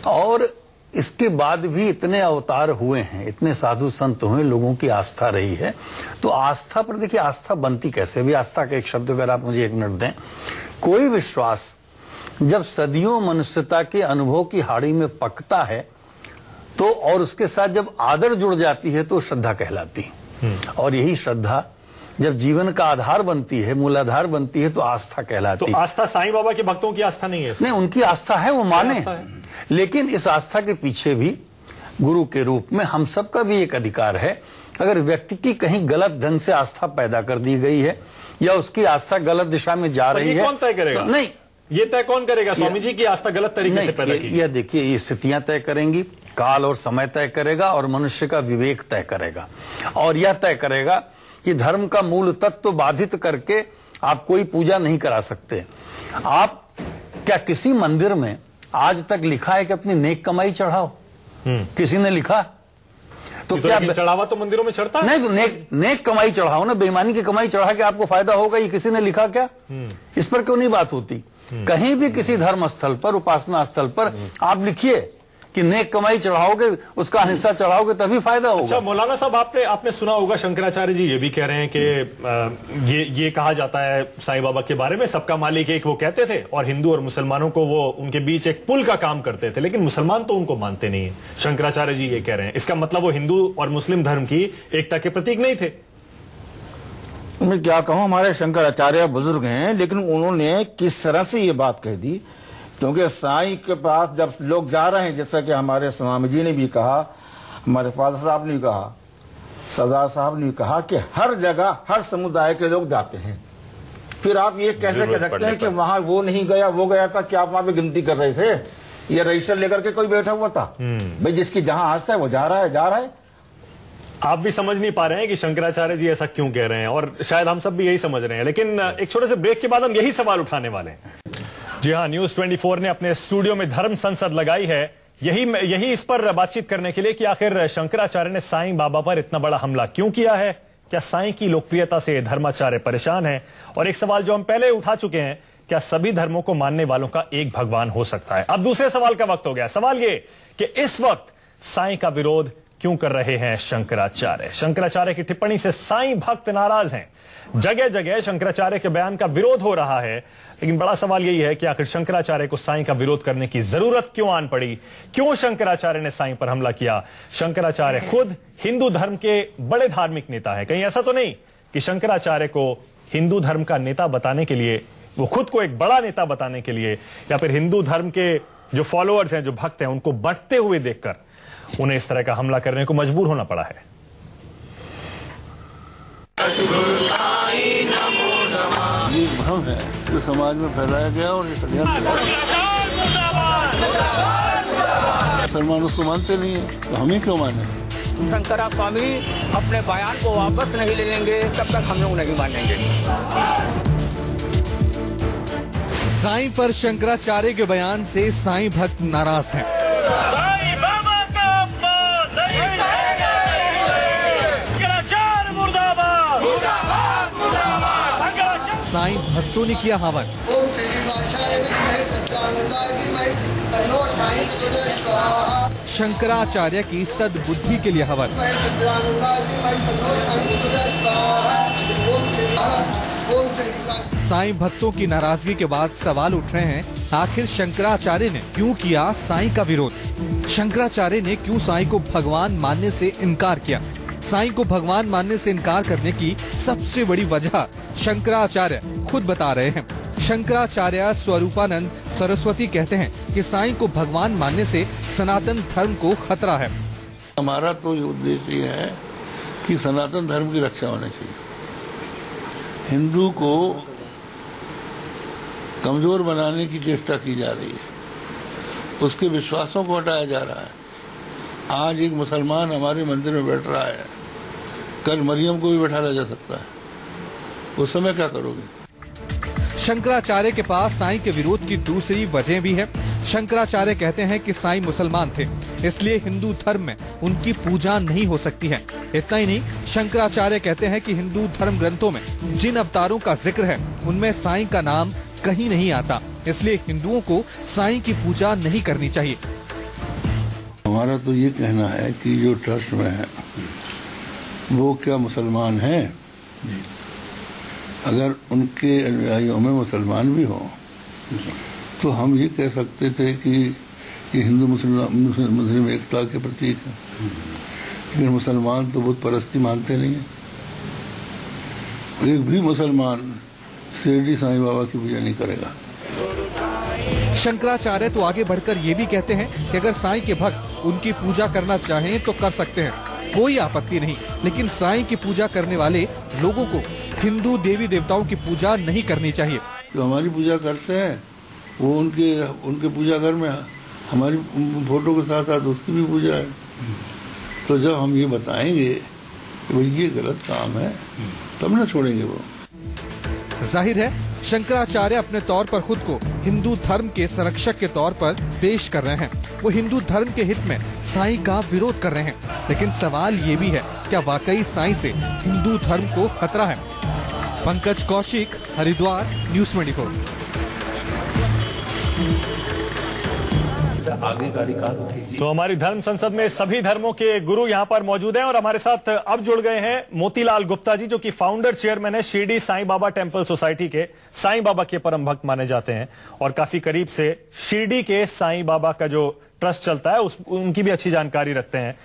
और इसके बाद भी इतने अवतार हुए हैं, इतने साधु संत हुए, लोगों की आस्था रही है। तो आस्था पर देखिए, आस्था बनती कैसे? भी आस्था का एक शब्द अगर आप मुझे एक मिनट दें। कोई विश्वास जब सदियों मनुष्यता के अनुभव की हाड़ी में पकता है तो, और उसके साथ जब आदर जुड़ जाती है तो श्रद्धा कहलाती है। और यही श्रद्धा जब जीवन का आधार बनती है, मूलाधार बनती है, तो आस्था कहलाती है। तो आस्था साईं बाबा के भक्तों की आस्था नहीं है? नहीं, उनकी आस्था है, वो माने। लेकिन इस आस्था के पीछे भी गुरु के रूप में हम सबका भी एक अधिकार है। अगर व्यक्ति की कहीं गलत ढंग से आस्था पैदा कर दी गई है या उसकी आस्था गलत दिशा में जा रही है, कौन तय करेगा? तो नहीं, ये तय कौन करेगा स्वामी जी की आस्था गलत तरीके से पैदा की? यह देखिए, ये स्थितियां तय करेंगी, काल और समय तय करेगा और मनुष्य का विवेक तय करेगा। और यह तय करेगा कि धर्म का मूल तत्व बाधित करके आप कोई पूजा नहीं करा सकते। आप क्या किसी मंदिर में आज तक लिखा है कि अपनी नेक कमाई चढ़ाओ? किसी ने लिखा? तो क्या चढ़ावा तो मंदिरों में चढ़ता है? नहीं, तो नेक कमाई चढ़ाओ ना। बेईमानी की कमाई चढ़ा के आपको फायदा होगा, ये किसी ने लिखा क्या? इस पर क्यों नहीं बात होती? कहीं भी किसी धर्म स्थल पर, उपासना स्थल पर आप लिखिए कि नेक कमाई चढ़ाओगे, उसका हिस्सा चढ़ाओगे तभी फायदा होगा। अच्छा मौलाना साहब, आपने सुना होगा शंकराचार्य जी ये भी कह रहे हैं कि ये कहा जाता है साईं बाबा के बारे में, सबका मालिक एक वो कहते थे और हिंदू और मुसलमानों को वो उनके बीच एक पुल का काम करते थे, लेकिन मुसलमान तो उनको मानते नहीं है। शंकराचार्य जी ये कह रहे हैं, इसका मतलब वो हिंदू और मुस्लिम धर्म की एकता के प्रतीक नहीं थे? मैं क्या कहूं, हमारे शंकराचार्य बुजुर्ग हैं, लेकिन उन्होंने किस तरह से ये बात कह दी। क्योंकि साईं के पास जब लोग जा रहे हैं, जैसा कि हमारे स्वामी जी ने भी कहा, हमारे फादर साहब ने भी कहा, सरदार साहब ने भी कहा कि हर जगह हर समुदाय के लोग जाते हैं। फिर आप ये कैसे कह सकते हैं कि वहां वो नहीं गया, वो गया था? क्या आप वहां पे गिनती कर रहे थे? ये रजिस्टर लेकर के कोई बैठा हुआ था? भाई जिसकी जहां आस्था है वो जा रहा है, जा रहा है। आप भी समझ नहीं पा रहे हैं कि शंकराचार्य जी ऐसा क्यों कह रहे हैं, और शायद हम सब भी यही समझ रहे हैं। लेकिन एक छोटे से ब्रेक के बाद हम यही सवाल उठाने वाले हैं। जी हाँ, न्यूज 24 ने अपने स्टूडियो में धर्म संसद लगाई है यही इस पर बातचीत करने के लिए कि आखिर शंकराचार्य ने साईं बाबा पर इतना बड़ा हमला क्यों किया है, क्या साईं की लोकप्रियता से धर्माचार्य परेशान हैं? और एक सवाल जो हम पहले उठा चुके हैं, क्या सभी धर्मों को मानने वालों का एक भगवान हो सकता है? अब दूसरे सवाल का वक्त हो गया। सवाल ये कि इस वक्त साईं का विरोध क्यों कर रहे हैं शंकराचार्य? शंकराचार्य की टिप्पणी से साईं भक्त नाराज हैं। जगह जगह शंकराचार्य के बयान का विरोध हो रहा है, लेकिन बड़ा सवाल यही है कि आखिर शंकराचार्य को साईं का विरोध करने की जरूरत क्यों आन पड़ी? क्यों शंकराचार्य ने साईं पर हमला किया? शंकराचार्य खुद हिंदू धर्म के बड़े धार्मिक नेता है। कहीं ऐसा तो नहीं कि शंकराचार्य को हिंदू धर्म का नेता बताने के लिए, वो खुद को एक बड़ा नेता बताने के लिए, या फिर हिंदू धर्म के जो फॉलोअर्स हैं, जो भक्त हैं, उनको बढ़ते हुए देखकर उन्हें इस तरह का हमला करने को मजबूर होना पड़ा है? ये भ्रम है जो समाज में फैलाया गया और ये षड्यंत्र मुसलमान उसको मानते नहीं है, तो हम ही क्यों माने? शंकरा स्वामी अपने बयान को वापस नहीं ले लेंगे तब तक हम लोग नहीं मानेंगे। साईं पर शंकराचार्य के बयान से साईं भक्त नाराज हैं। साईं भक्तों ने किया हवन। शंकराचार्य की सद्बुद्धि के लिए हवन। साईं भक्तों की नाराजगी के बाद सवाल उठ रहे हैं, आखिर शंकराचार्य ने क्यों किया साईं का विरोध? शंकराचार्य ने क्यों साईं को भगवान मानने से इनकार किया? साईं को भगवान मानने से इनकार करने की सबसे बड़ी वजह शंकराचार्य खुद बता रहे हैं। शंकराचार्य स्वरूपानंद सरस्वती कहते हैं कि साईं को भगवान मानने से सनातन धर्म को खतरा है। हमारा तो ये उद्देश्य ये है कि सनातन धर्म की रक्षा होनी चाहिए। हिंदू को कमजोर बनाने की चेष्टा की जा रही है, उसके विश्वासों को हटाया जा रहा है। आज एक मुसलमान हमारे मंदिर में बैठ रहा है, कल मरियम को भी बैठाया जा सकता है, उस समय क्या करोगे? शंकराचार्य के पास साईं के विरोध की दूसरी वजह भी है। शंकराचार्य कहते हैं कि साईं मुसलमान थे, इसलिए हिंदू धर्म में उनकी पूजा नहीं हो सकती है। इतना ही नहीं, शंकराचार्य कहते हैं कि हिंदू धर्म ग्रंथों में जिन अवतारों का जिक्र है उनमें साईं का नाम कहीं नहीं आता, इसलिए हिंदुओं को साईं की पूजा नहीं करनी चाहिए। हमारा तो ये कहना है कि जो ट्रस्ट में है वो क्या मुसलमान हैं? अगर उनके अनुयायियों में मुसलमान भी हो तो हम ये कह सकते थे कि ये हिंदू मुस्लिम एकता के प्रतीक है, लेकिन मुसलमान तो बुत परस्ती मानते नहीं है। एक भी मुसलमान शिरडी साईं बाबा की पूजा नहीं करेगा। शंकराचार्य तो आगे बढ़कर ये भी कहते हैं कि अगर साईं के भक्त उनकी पूजा करना चाहें तो कर सकते हैं, कोई आपत्ति नहीं, लेकिन साईं की पूजा करने वाले लोगों को हिंदू देवी देवताओं की पूजा नहीं करनी चाहिए। जो हमारी पूजा करते हैं वो उनके पूजा घर में हमारी फोटो के साथ साथ उसकी भी पूजा है। तो जब हम ये बताएंगे कि भाई ये गलत काम है, तब ना छोड़ेंगे वो। जाहिर है शंकराचार्य अपने तौर पर खुद को हिंदू धर्म के संरक्षक के तौर पर पेश कर रहे हैं। वो हिंदू धर्म के हित में साईं का विरोध कर रहे हैं, लेकिन सवाल ये भी है, क्या वाकई साईं से हिंदू धर्म को खतरा है? पंकज कौशिक, हरिद्वार, न्यूज़ 24। तो हमारी धर्म संसद में सभी धर्मों के गुरु यहां पर मौजूद हैं और हमारे साथ अब जुड़ गए हैं मोतीलाल गुप्ता जी, जो कि फाउंडर चेयरमैन है शिरडी साईं बाबा टेम्पल सोसाइटी के। साईं बाबा के परम भक्त माने जाते हैं और काफी करीब से शिरडी के साईं बाबा का जो ट्रस्ट चलता है उनकी भी अच्छी जानकारी रखते हैं।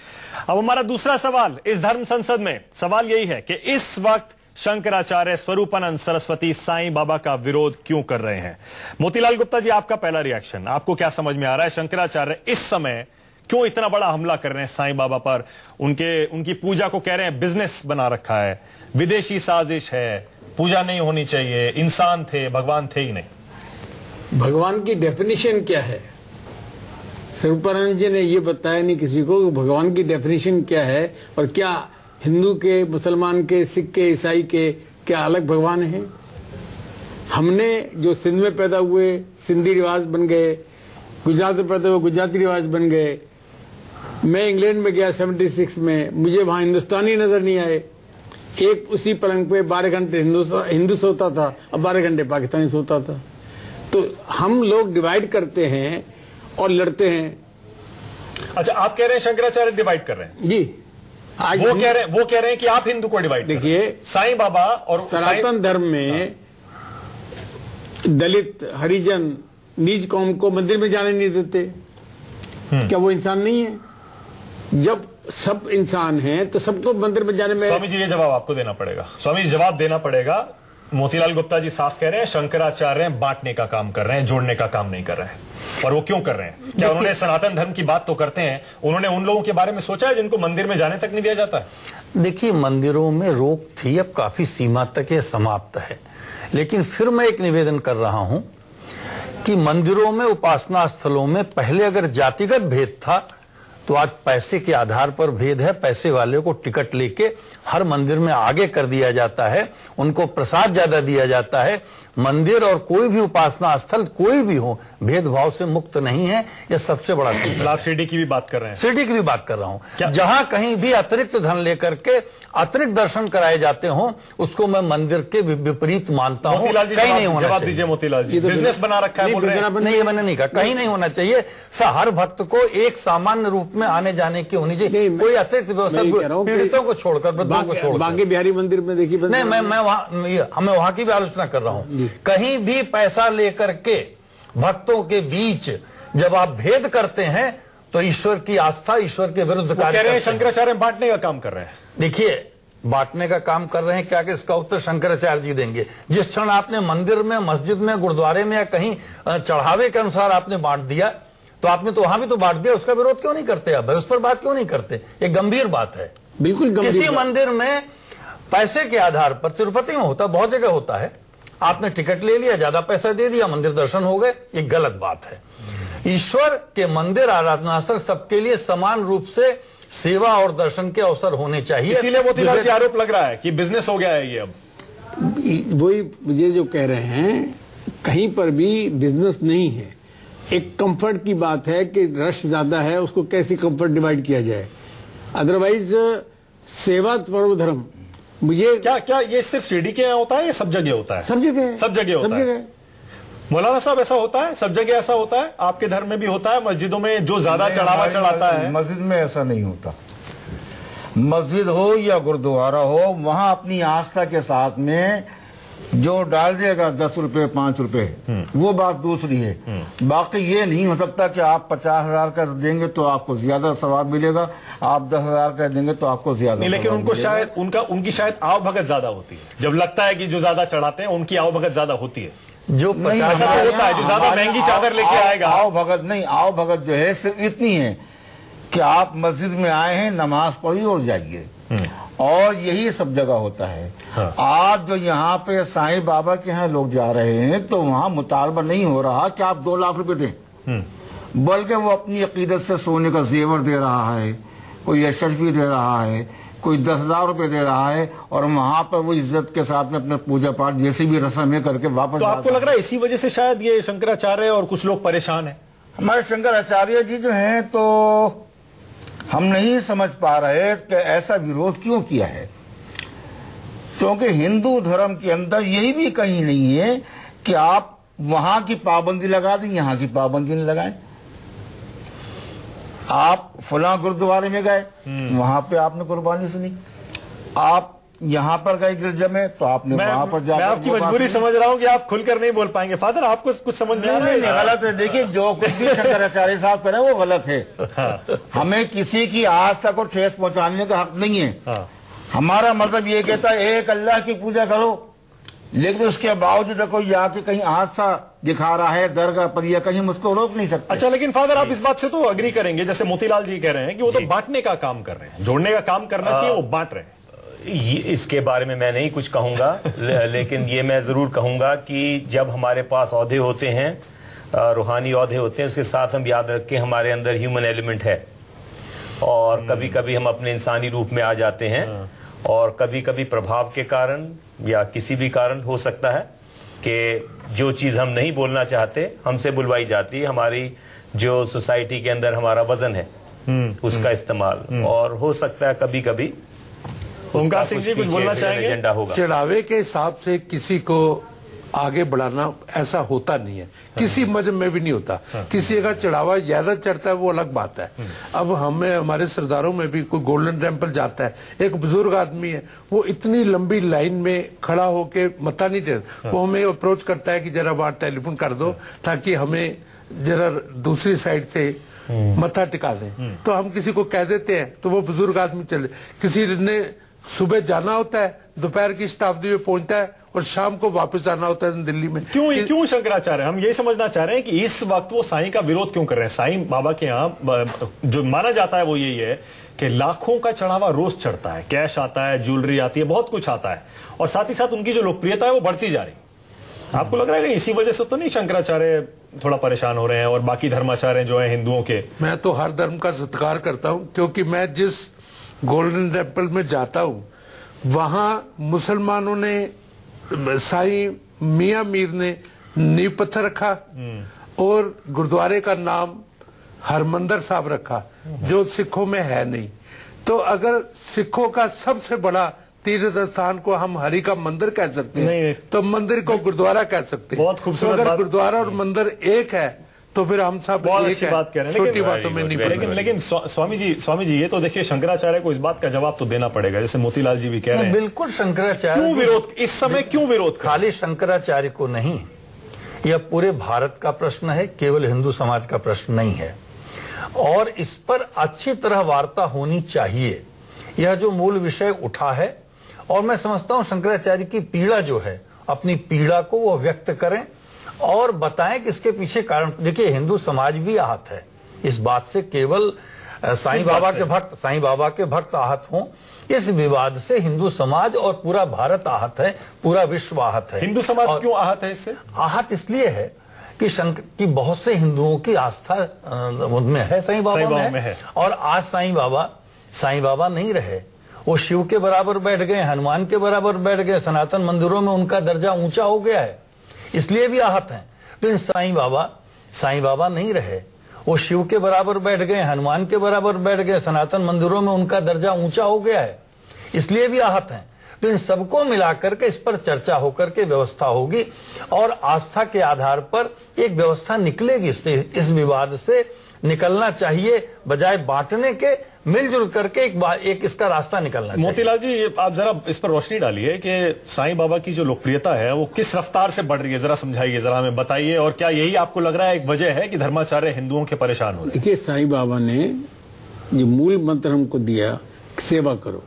अब हमारा दूसरा सवाल इस धर्म संसद में सवाल यही है कि इस वक्त शंकराचार्य स्वरूपानंद सरस्वती साईं बाबा का विरोध क्यों कर रहे हैं? मोतीलाल गुप्ता जी, आपका पहला रिएक्शन, आपको क्या समझ में आ रहा है? शंकराचार्य इस समय क्यों इतना बड़ा हमला कर रहे हैं साईं बाबा पर? उनकी पूजा को कह रहे हैं बिजनेस बना रखा है, विदेशी साजिश है, पूजा नहीं होनी चाहिए, इंसान थे, भगवान थे ही नहीं। भगवान की डेफिनेशन क्या है? स्वरूपानंद जी ने ये बताया नहीं किसी को कि भगवान की डेफिनेशन क्या है, और क्या हिंदू के, मुसलमान के, सिख के, ईसाई के क्या अलग भगवान हैं? हमने जो सिंध में पैदा हुए सिंधी रिवाज बन गए, गुजरात में पैदा हुए गुजराती रिवाज बन गए। मैं इंग्लैंड में गया 76 में, मुझे वहां हिंदुस्तानी नजर नहीं आए। एक उसी पलंग पे 12 घंटे हिंदू सोता था और 12 घंटे पाकिस्तानी सोता था। तो हम लोग डिवाइड करते हैं और लड़ते हैं। अच्छा, आप कह रहे हैं शंकराचार्य डिवाइड कर रहे हैं जी। आज वो कह रहे हैं कि आप हिंदू को डिवाइड देखिए, साईं बाबा और सनातन धर्म में दलित, हरिजन, नीच कौम को मंदिर में जाने नहीं देते। क्या वो इंसान नहीं है? जब सब इंसान हैं तो सबको मंदिर में जाने में। स्वामी जी, ये जवाब आपको देना पड़ेगा। स्वामी जी, जवाब देना पड़ेगा। मोतीलाल गुप्ता जी साफ कह रहे हैं शंकराचार्य बांटने का काम कर रहे हैं, जोड़ने का काम नहीं कर रहे हैं। और वो क्यों कर रहे हैं? क्या उन्होंने सनातन धर्म की बात तो करते हैं, उन्होंने उन लोगों के बारे में सोचा है जिनको मंदिर में जाने तक नहीं दिया जाता है? देखिए, मंदिरों में रोक थी, अब काफी सीमा तक ये समाप्त है। लेकिन फिर मैं एक निवेदन कर रहा हूं कि मंदिरों में, उपासना स्थलों में पहले अगर जातिगत भेद था तो आज पैसे के आधार पर भेद है। पैसे वाले को टिकट लेके हर मंदिर में आगे कर दिया जाता है, उनको प्रसाद ज्यादा दिया जाता है। मंदिर और कोई भी उपासना स्थल कोई भी हो, भेदभाव से मुक्त नहीं है। यह सबसे बड़ा संकट। आप शिरडी की भी बात कर रहे हैं? शिरडी की भी बात कर रहा हूं। जहां कहीं भी अतिरिक्त धन लेकर के अतिरिक्त दर्शन कराए जाते हों, उसको मैं मंदिर के विपरीत मानता हूं। कहीं नहीं होना चाहिए। दीजिए मोतीलाल जी, बिजनेस बना रखा है बोल रहे हैं। नहीं, ये मैंने नहीं कहा, कहीं नहीं होना चाहिए। हर भक्त को एक सामान्य रूप में आने जाने की होनी चाहिए। कोई अतिरिक्त व्यवस्था पीड़ितों को छोड़कर, वृद्धों को छोड़कर। बांके बिहारी मंदिर में देखिए, नहीं, मैं वहां की भी आलोचना कर रहा हूं। कहीं भी पैसा लेकर के भक्तों के बीच जब आप भेद करते हैं तो ईश्वर की आस्था, ईश्वर के विरुद्ध कार्य कह रहे हैं। शंकराचार्य बांटने का काम कर रहे हैं। देखिए, बांटने का काम कर रहे हैं क्या, कि इसका उत्तर शंकराचार्य जी देंगे। जिस क्षण आपने मंदिर में, मस्जिद में, गुरुद्वारे में या कहीं चढ़ावे के अनुसार आपने बांट दिया, तो आपने तो वहां भी तो बांट दिया, उसका विरोध क्यों नहीं करते आप? उस पर बात क्यों नहीं करते? ये गंभीर बात है। बिल्कुल किसी मंदिर में पैसे के आधार पर, तिरुपति में होता, बहुत जगह होता है, आपने टिकट ले लिया, ज्यादा पैसा दे दिया, मंदिर दर्शन हो गए, ये गलत बात है। ईश्वर के मंदिर, आराधना स्थल सबके लिए समान रूप से सेवा और दर्शन के अवसर होने चाहिए। इसीलिए मोतीलाल जी आरोप लग रहा है कि बिजनेस हो गया है ये। अब वही मुझे जो कह रहे हैं, कहीं पर भी बिजनेस नहीं है। एक कंफर्ट की बात है कि रश ज्यादा है, उसको कैसे कंफर्ट डिवाइड किया जाए। अदरवाइज सेवा परम धर्म। मुझे क्या ये सिर्फ शिरडी के यहाँ होता है या सब जगह होता है? सब जगह, सब जगह होता है। मौलाना साहब, ऐसा होता है? सब जगह ऐसा होता है? आपके धर्म में भी होता है? मस्जिदों में जो ज्यादा चढ़ावा चढ़ाता है? मस्जिद में ऐसा नहीं होता। मस्जिद हो या गुरुद्वारा हो, वहां अपनी आस्था के साथ में जो डाल देगा 10 रुपए 5 रुपए, वो बात दूसरी है। बाकी ये नहीं हो सकता कि आप 50,000 का देंगे तो आपको ज्यादा सवाब मिलेगा, आप 10,000 का देंगे तो आपको ज्यादा नहीं। लेकिन उनको शायद उनकी शायद आओ भगत ज्यादा होती है। जब लगता है कि जो ज्यादा चढ़ाते हैं उनकी आओ भगत ज्यादा होती है। जो 50 होता है, जो ज्यादा महंगी चादर लेके आएगा। आओ भगत नहीं, आओ भगत जो है सिर्फ इतनी है कि आप मस्जिद में आए हैं, नमाज पढ़ी और जाइए। और यही सब जगह होता है। हाँ। आज जो यहाँ पे साईं बाबा के यहाँ लोग जा रहे हैं, तो वहाँ मुतालबा नहीं हो रहा कि आप 2 लाख रुपए दें, बल्कि वो अपनी अकीदत से सोने का जेवर दे रहा है, कोई अशरफी दे रहा है, कोई 10,000 रुपए दे रहा है, और वहां पर वो इज्जत के साथ में अपने पूजा पाठ जैसी भी रस्में करके वापस। तो आपको लग रहा है इसी वजह से शायद ये शंकराचार्य और कुछ लोग परेशान हैं? हमारे शंकराचार्य जी जो हैं, तो हम नहीं समझ पा रहे कि ऐसा विरोध क्यों किया है। क्योंकि हिंदू धर्म के अंदर यही भी कहीं नहीं है कि आप वहां की पाबंदी लगा दें, यहां की पाबंदी नहीं लगाएं। आप फलां गुरुद्वारे में गए, वहां पे आपने कुर्बानी सुनी, आप यहाँ पर गए गिरजा में, तो आपने वहां पर जाकर। मैं आपकी मजबूरी समझ रहा हूँ कि आप खुलकर नहीं बोल पाएंगे। फादर, आपको कुछ समझ में आ रहा है? नहीं, गलत है। देखिए, जो कुछ भी शंकराचार्य साहब करें वो गलत है। हाँ। हमें किसी की आस्था को ठेस पहुंचाने का हक नहीं है। हाँ। हमारा मतलब ये कहता है एक अल्लाह की पूजा करो, लेकिन उसके बावजूद कोई जाके कहीं आस्था दिखा रहा है दरगाह पर, या कहीं मुझको रोक नहीं सकते। अच्छा, लेकिन फादर, आप इस बात से तो अग्री करेंगे, जैसे मोतीलाल जी कह रहे हैं कि वो तो बांटने का काम कर रहे हैं, जोड़ने का काम करना चाहिए, वो बांट रहे हैं। इसके बारे में मैं नहीं कुछ कहूंगा, लेकिन ये मैं जरूर कहूंगा कि जब हमारे पास औहदे होते हैं, रूहानी औहदे होते हैं, उसके साथ हम याद रखें हमारे अंदर ह्यूमन एलिमेंट है, और कभी कभी हम अपने इंसानी रूप में आ जाते हैं, और कभी कभी प्रभाव के कारण या किसी भी कारण हो सकता है कि जो चीज हम नहीं बोलना चाहते हमसे बुलवाई जाती है। हमारी जो सोसाइटी के अंदर हमारा वजन है उसका इस्तेमाल, और हो सकता है कभी कभी ओमकार सिंह जी कुछ बोलना चाहेंगे? एजेंडा होगा। चढ़ावे के हिसाब से किसी को आगे बढ़ाना ऐसा होता नहीं है, किसी मजहब में भी नहीं होता। किसी का चढ़ावा ज्यादा चढ़ता है वो अलग बात है। अब हमें हमारे सरदारों में भी कोई गोल्डन टेम्पल जाता है, एक बुजुर्ग आदमी है, वो इतनी लंबी लाइन में खड़ा होके मत्था नहीं टेक, वो हमें अप्रोच करता है कि जरा वहां टेलीफोन कर दो ताकि हमें जरा दूसरी साइड से मत्था टिका दें। तो हम किसी को कह देते हैं तो वो बुजुर्ग आदमी चले। किसी ने सुबह जाना होता है, दोपहर की शताब्दी में पहुंचता है और शाम को वापस आना होता है दिल्ली में। क्यों शंकराचार्य, हम यही समझना चाह रहे हैं कि इस वक्त वो साईं का विरोध क्यों कर रहे हैं? साईं बाबा के यहाँ जो माना जाता है वो यही है कि लाखों का चढ़ावा रोज चढ़ता है, कैश आता है, ज्वेलरी आती है, बहुत कुछ आता है, और साथ ही साथ उनकी जो लोकप्रियता है वो बढ़ती जा रही। आपको लग रहा है कि इसी वजह से तो नहीं शंकराचार्य थोड़ा परेशान हो रहे हैं और बाकी धर्माचार्य जो है हिंदुओं के? मैं तो हर धर्म का सत्कार करता हूं, क्योंकि मैं जिस गोल्डन टेम्पल में जाता हूं वहां मुसलमानों ने, साईं मियां मीर ने नींव पत्थर रखा और गुरुद्वारे का नाम हरमंदिर साहब रखा, जो सिखों में है नहीं। तो अगर सिखों का सबसे बड़ा तीर्थ स्थान को हम हरि का मंदिर कह सकते हैं, तो मंदिर को गुरुद्वारा कह सकते हैं। बहुत खूबसूरत तो अगर गुरुद्वारा और मंदिर एक है तो फिर हम सब बहुत अच्छी बात कह रहे हैं, छोटी बातों में नहीं। लेकिन स्वामी जी ये तो देखिए शंकराचार्य को इस बात का जवाब तो देना पड़ेगा, जैसे मोतीलाल जी भी कह रहे हैं। बिल्कुल शंकराचार्य क्यों विरोध इस समय, क्यों विरोध? खाली शंकराचार्य को नहीं, यह पूरे भारत का प्रश्न है, केवल हिंदू समाज का प्रश्न नहीं है, और इस पर अच्छी तरह वार्ता होनी चाहिए। यह जो मूल विषय उठा है, और मैं समझता हूं शंकराचार्य की पीड़ा जो है, अपनी पीड़ा को वो व्यक्त करें और बताएं कि इसके पीछे कारण। देखिए हिंदू समाज भी आहत है इस बात से, केवल साईं बाबा के भक्त आहत हों इस विवाद से हिंदू समाज और पूरा भारत आहत है, पूरा विश्व आहत है। हिंदू समाज क्यों आहत है इससे? आहत इसलिए है कि बहुत से हिंदुओं की आस्था उनमें है, साईं बाबा में है। और आज साईं बाबा नहीं रहे, वो शिव के बराबर बैठ गए, हनुमान के बराबर बैठ गए, सनातन मंदिरों में उनका दर्जा ऊंचा हो गया है, इसलिए भी आहत हैं। तो इन साईं बाबा नहीं रहे, वो शिव के बराबर बैठ गए, हनुमान के बराबर बैठ गए, सनातन मंदिरों में उनका दर्जा ऊंचा हो गया है, इसलिए भी आहत हैं। तो इन सबको मिलाकर के इस पर चर्चा होकर के व्यवस्था होगी और आस्था के आधार पर एक व्यवस्था निकलेगी। इस विवाद से निकलना चाहिए, बजाय बांटने के मिलजुल करके एक इसका रास्ता निकलना चाहिए। मोतीलाल जी आप जरा इस पर रोशनी डालिए कि साईं बाबा की जो लोकप्रियता है वो किस रफ्तार से बढ़ रही है, जरा समझाइए, जरा हमें बताइए। और क्या यही आपको लग रहा है एक वजह है कि धर्माचार्य हिंदुओं के परेशान हो रहे हैं? देखिए साईं बाबा ने ये मूल मंत्र हमको दिया, सेवा करो,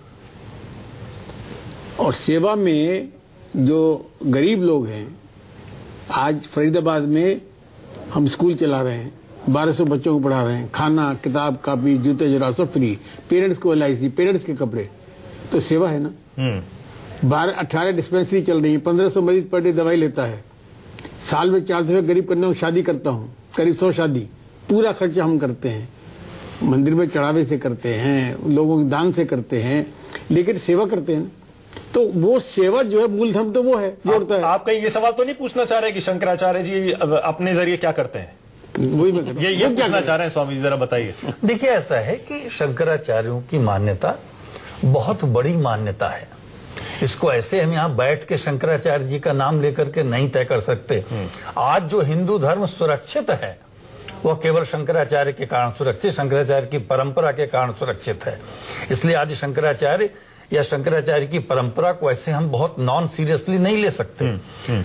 और सेवा में जो गरीब लोग हैं, आज फरीदाबाद में हम स्कूल चला रहे हैं, 1200 बच्चों को पढ़ा रहे हैं, खाना, किताब, कापी, जूते, जुराब सब फ्री, पेरेंट्स को LIC, पेरेंट्स के कपड़े, तो सेवा है ना। 18 डिस्पेंसरी चल रही है, 1500 मरीज पर डे दवाई लेता है, साल में 4 दफे गरीब कन्याओं की शादी करता हूँ, करीब 100 शादी, पूरा खर्चा हम करते हैं, मंदिर में चढ़ावे से करते हैं, लोगों के दान से करते हैं, लेकिन सेवा करते हैं। तो वो सेवा जो है मूल धर्म तो वो है, जोड़ता है। आप कहीं ये सवाल तो नहीं पूछना चाह रहे कि शंकराचार्य जी अपने जरिए क्या करते हैं? वही मैं ये पूछना चाह रहे हैं स्वामी जी, जरा बताइए। देखिए ऐसा है कि शंकराचार्यों की मान्यता बहुत बड़ी मान्यता है, इसको ऐसे हम यहाँ बैठ के शंकराचार्य जी का नाम लेकर के नहीं तय कर सकते। आज जो हिंदू धर्म सुरक्षित है वह केवल शंकराचार्य के कारण सुरक्षित, शंकराचार्य की परंपरा के कारण सुरक्षित है। इसलिए आज शंकराचार्य या शंकराचार्य की परंपरा को ऐसे हम बहुत नॉन सीरियसली नहीं ले सकते।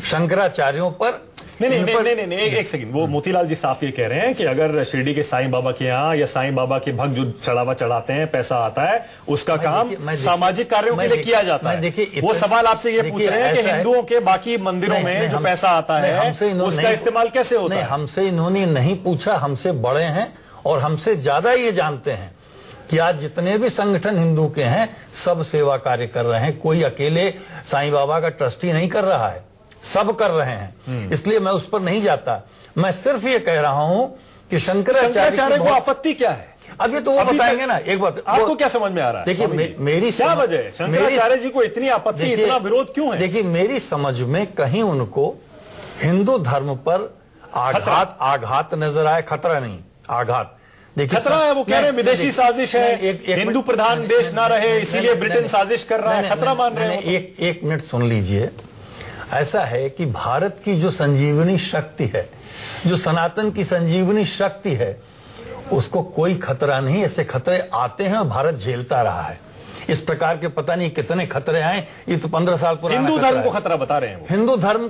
शंकराचार्यों पर नहीं, एक सेकंड, वो मोतीलाल जी साफ ये कह रहे हैं कि अगर शिरडी के साईं बाबा के यहाँ या साईं बाबा के भक्त जो चढ़ावा चढ़ाते हैं, पैसा आता है, उसका काम सामाजिक कार्यों के लिए किया जाता है। देखिए वो सवाल आपसे ये पूछ रहे हैं कि हिंदुओं के बाकी मंदिरों में जो पैसा आता है उसका इस्तेमाल कैसे होता है? हमसे इन्होंने नहीं पूछा, हमसे बड़े हैं और हमसे ज्यादा ये जानते हैं कि आज जितने भी संगठन हिंदू के हैं सब सेवा कार्य कर रहे हैं, कोई अकेले साईं बाबा का ट्रस्टी नहीं कर रहा है, सब कर रहे हैं। इसलिए मैं उस पर नहीं जाता, मैं सिर्फ ये कह रहा हूं कि शंकराचार्य को आपत्ति क्या है? अब ये तो वो बताएंगे ना। एक बात आपको क्या समझ में आ रहा है? देखिए मेरी क्या वजह है शंकराचार्य जी को इतनी आपत्ति, इतना विरोध क्यों है? देखिए मेरी समझ में कहीं उनको हिंदू धर्म पर आघात नजर आए, खतरा नहीं, आघात खतरा है, वो कह रहे हैं विदेशी साजिश है, हिंदू प्रधान देश ना रहे इसीलिए ब्रिटेन साजिश कर रहा है, खतरा मान रहे हैं। एक मिनट सुन लीजिए। ऐसा है कि भारत की जो संजीवनी शक्ति है, जो सनातन की संजीवनी शक्ति है, उसको कोई खतरा नहीं। ऐसे खतरे आते हैं और भारत झेलता रहा है। इस प्रकार के पता नहीं कितने खतरे आए, ये तो 15 साल पुराना हिंदू धर्म को खतरा बता रहे हैं। हिंदू धर्म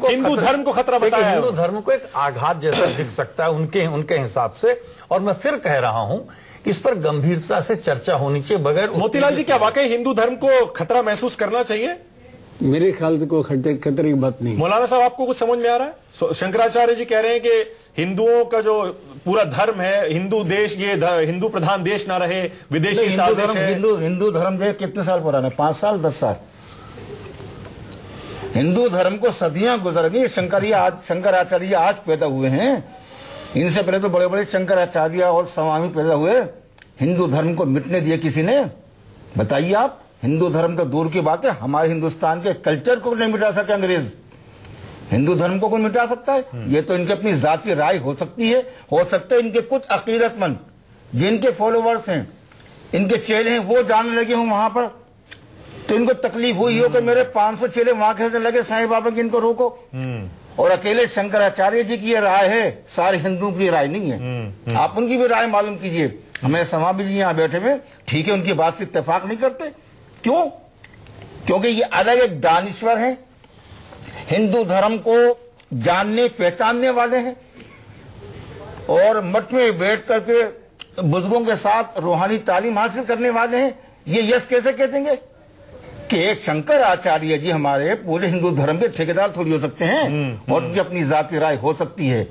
को खतरा बताया है। हिंदू धर्म को एक आघात जैसा दिख सकता है उनके हिसाब से। और मैं फिर कह रहा हूं इस पर गंभीरता से चर्चा होनी चाहिए। बगैर मोतीलाल जी, क्या वाकई हिंदू धर्म को खतरा महसूस करना चाहिए? मेरे ख्याल से कोई खतरे की बात नहीं। मौलाना साहब, आपको कुछ समझ में आ रहा है? शंकराचार्य जी कह रहे हैं कि हिंदुओं का जो पूरा धर्म है, हिंदू देश, ये हिंदू प्रधान देश ना रहे, विदेशी साजिश है। हिंदू धर्म जो कितने साल पुराना है? 5 साल 10 साल। हिंदू धर्म को सदियां गुजर गई। शंकराचार्य आज पैदा हुए हैं, इनसे पहले तो बड़े बड़े शंकराचार्य और स्वामी पैदा हुए। हिंदू धर्म को मिटने दिए किसी ने? बताइए आप। हिंदू धर्म तो दूर की बात है, हमारे हिंदुस्तान के कल्चर को नहीं मिटा सके अंग्रेज। हिंदू धर्म को कौन मिटा सकता है? ये तो इनकी अपनी जाती राय हो सकती है। हो सकता है इनके कुछ अकीदतमंद जिनके फॉलोवर्स हैं, इनके चेले हैं, वो जानने लगे हों वहां पर, तो इनको तकलीफ हुई हो कि मेरे 500 चेले वहां कैसे लगे, साईं बाबा की इनको रोको। और अकेले शंकराचार्य जी की ये राय है, सारे हिंदुओं की राय नहीं है। आप उनकी भी राय मालूम कीजिए। हमें समाधि जी यहाँ बैठे हुए, ठीक है, उनकी बात से इत्तेफाक नहीं करते। क्यों? क्योंकि ये अलग एक दानिश्वर है, हिंदू धर्म को जानने पहचानने वाले हैं, और मठ में बैठ करके बुजुर्गों के साथ रूहानी तालीम हासिल करने वाले हैं। ये यस कैसे कह देंगे कि एक शंकराचार्य जी हमारे पूरे हिंदू धर्म के ठेकेदार थोड़ी हो सकते हैं, और उनकी अपनी जाती राय हो सकती है।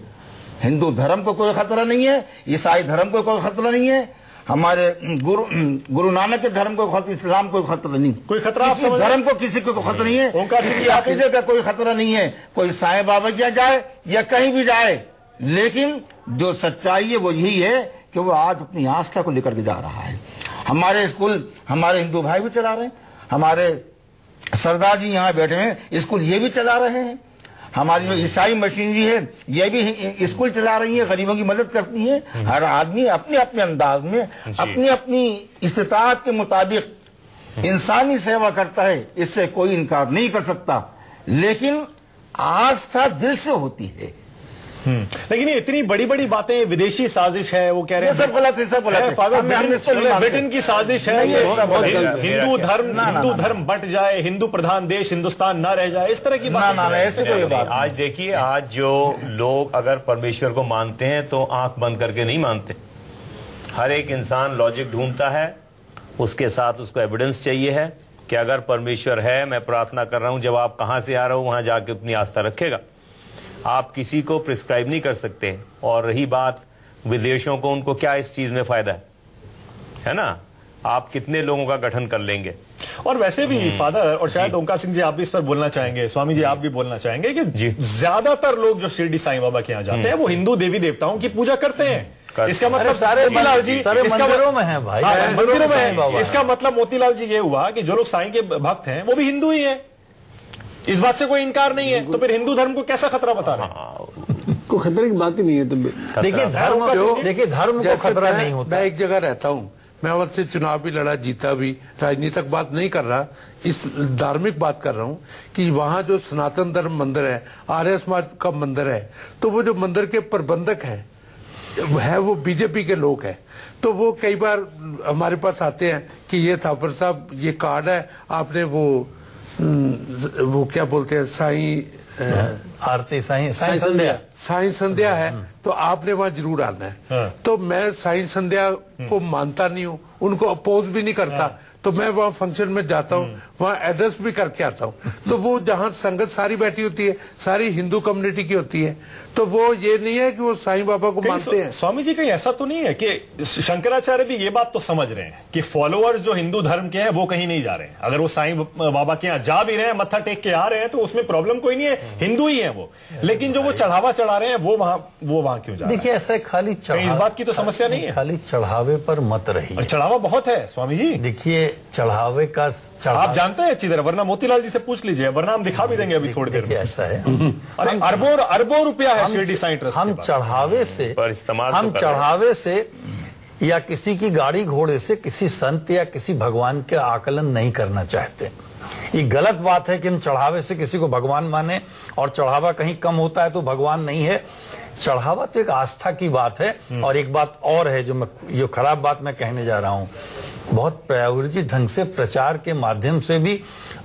हिंदू धर्म को कोई खतरा नहीं है, ईसाई धर्म को कोई खतरा नहीं है, हमारे गुरु नानक के धर्म को खतरा, इस्लाम को खतरा नहीं, कोई खतरा धर्म को किसी को खतरा नहीं है, किसी अकीदे का कोई खतरा नहीं है। कोई साईं बाबा क्या जाए या कहीं भी जाए, लेकिन जो सच्चाई है वो यही है कि वो आज अपनी आस्था को लेकर के जा रहा है। हमारे स्कूल हमारे हिंदू भाई भी चला रहे हैं, हमारे सरदार जी यहाँ बैठे हैं, स्कूल ये भी चला रहे हैं। हमारी जो ईसाई मशीनरी है ये भी स्कूल चला रही है, गरीबों की मदद करती है। हर आदमी अपने अपने अंदाज में अपनी अपनी इस्तिताअत के मुताबिक इंसानी सेवा करता है, इससे कोई इनकार नहीं कर सकता, लेकिन आस्था दिल से होती है। लेकिन ये इतनी बड़ी बड़ी बातें, विदेशी साजिश है, वो कह रहे हैं सब गलत है, सब गलत है। ब्रिटेन की साजिश है, हिंदू धर्म बट जाए, हिंदू प्रधान देश हिंदुस्तान ना रह जाए, इस तरह की बात ना ऐसे कोई बात। आज देखिए, आज जो लोग अगर परमेश्वर को मानते हैं तो आंख बंद करके नहीं मानते। हर एक इंसान लॉजिक ढूंढता है, उसके साथ उसको एविडेंस चाहिए है कि अगर परमेश्वर है, मैं प्रार्थना कर रहा हूं, जब आप कहां से आ रहे हो वहां जाके अपनी आस्था रखेगा। आप किसी को प्रिस्क्राइब नहीं कर सकते। और रही बात विदेशों को, उनको क्या इस चीज में फायदा है ना? आप कितने लोगों का गठन कर लेंगे। और वैसे भी फादर, और शायद ओंकार सिंह जी आप भी इस पर बोलना चाहेंगे, स्वामी जी आप भी बोलना चाहेंगे कि ज्यादातर लोग जो शिरडी साईं बाबा के यहाँ जाते हैं वो हिंदू देवी देवताओं की पूजा करते हैं। इसका मतलब सारे मंदिरों में है भाई, मंदिरों में है। इसका मतलब मोतीलाल जी ये हुआ कि जो लोग साईं के भक्त हैं वो भी हिंदू ही हैं, इस बात से कोई इनकार नहीं है। तो फिर हिंदू धर्म को कैसा खतरा बता रहे हैं? कोई खतरे की बात ही नहीं है। तो देखिए धर्म को खतरा नहीं होता। मैं एक जगह रहता हूँ, मैं वहां से चुनाव भी लड़ा, जीता भी, राजनीतिक बात नहीं कर रहा, इस धार्मिक बात कर रहा हूँ कि वहां जो सनातन धर्म मंदिर है, आर्य समाज का मंदिर है, तो वो जो मंदिर के प्रबंधक है वो बीजेपी के लोग हैं। तो वो कई बार हमारे पास आते हैं कि ये थापर साहब ये कार्ड है, आपने वो क्या बोलते हैं, आरती साईं संध्या है, तो आपने वहां जरूर आना है। तो मैं साईं संध्या को मानता नहीं हूँ, उनको अपोज भी नहीं करता, तो मैं वहाँ फंक्शन में जाता हूँ, वहाँ एड्रेस भी करके आता हूँ। तो वो जहाँ संगत सारी बैठी होती है, सारी हिंदू कम्युनिटी की होती है, तो वो ये नहीं है कि वो साईं बाबा को मानते हैं। स्वामी जी कहीं ऐसा तो नहीं है कि शंकराचार्य भी ये बात तो समझ रहे हैं कि फॉलोअर्स जो हिंदू धर्म के हैं वो कहीं नहीं जा रहे हैं, अगर वो साईं बाबा के यहाँ जा भी रहे हैं, मत्था टेक के आ रहे हैं, तो उसमें प्रॉब्लम कोई नहीं है, हिंदू ही है वो। लेकिन जो वो चढ़ावा चढ़ा रहे हैं वो वहां क्यों जा रहे हैं? देखिए ऐसा खाली इस बात की तो समस्या नहीं है, खाली चढ़ावे पर मत रही। चढ़ावा बहुत है स्वामी जी। देखिए चढ़ावे का आप जानते हैं अच्छी तरह, वरना मोतीलाल जी से पूछ लीजिए, वरना हम दिखा भी देंगे अभी थोड़ी देर में। ऐसा है, अरबों रुपया है शिरडी साईं ट्रस्ट। हम चढ़ावे से या किसी की गाड़ी घोड़े से किसी संत या किसी भगवान के आकलन नहीं करना चाहते। ये गलत बात है कि हम चढ़ावे से किसी को भगवान माने और चढ़ावा कहीं कम होता है तो भगवान नहीं है। चढ़ावा तो एक आस्था की बात है। और एक बात और है जो खराब बात मैं कहने जा रहा हूं, बहुत प्रायोजित ढंग से प्रचार के माध्यम से भी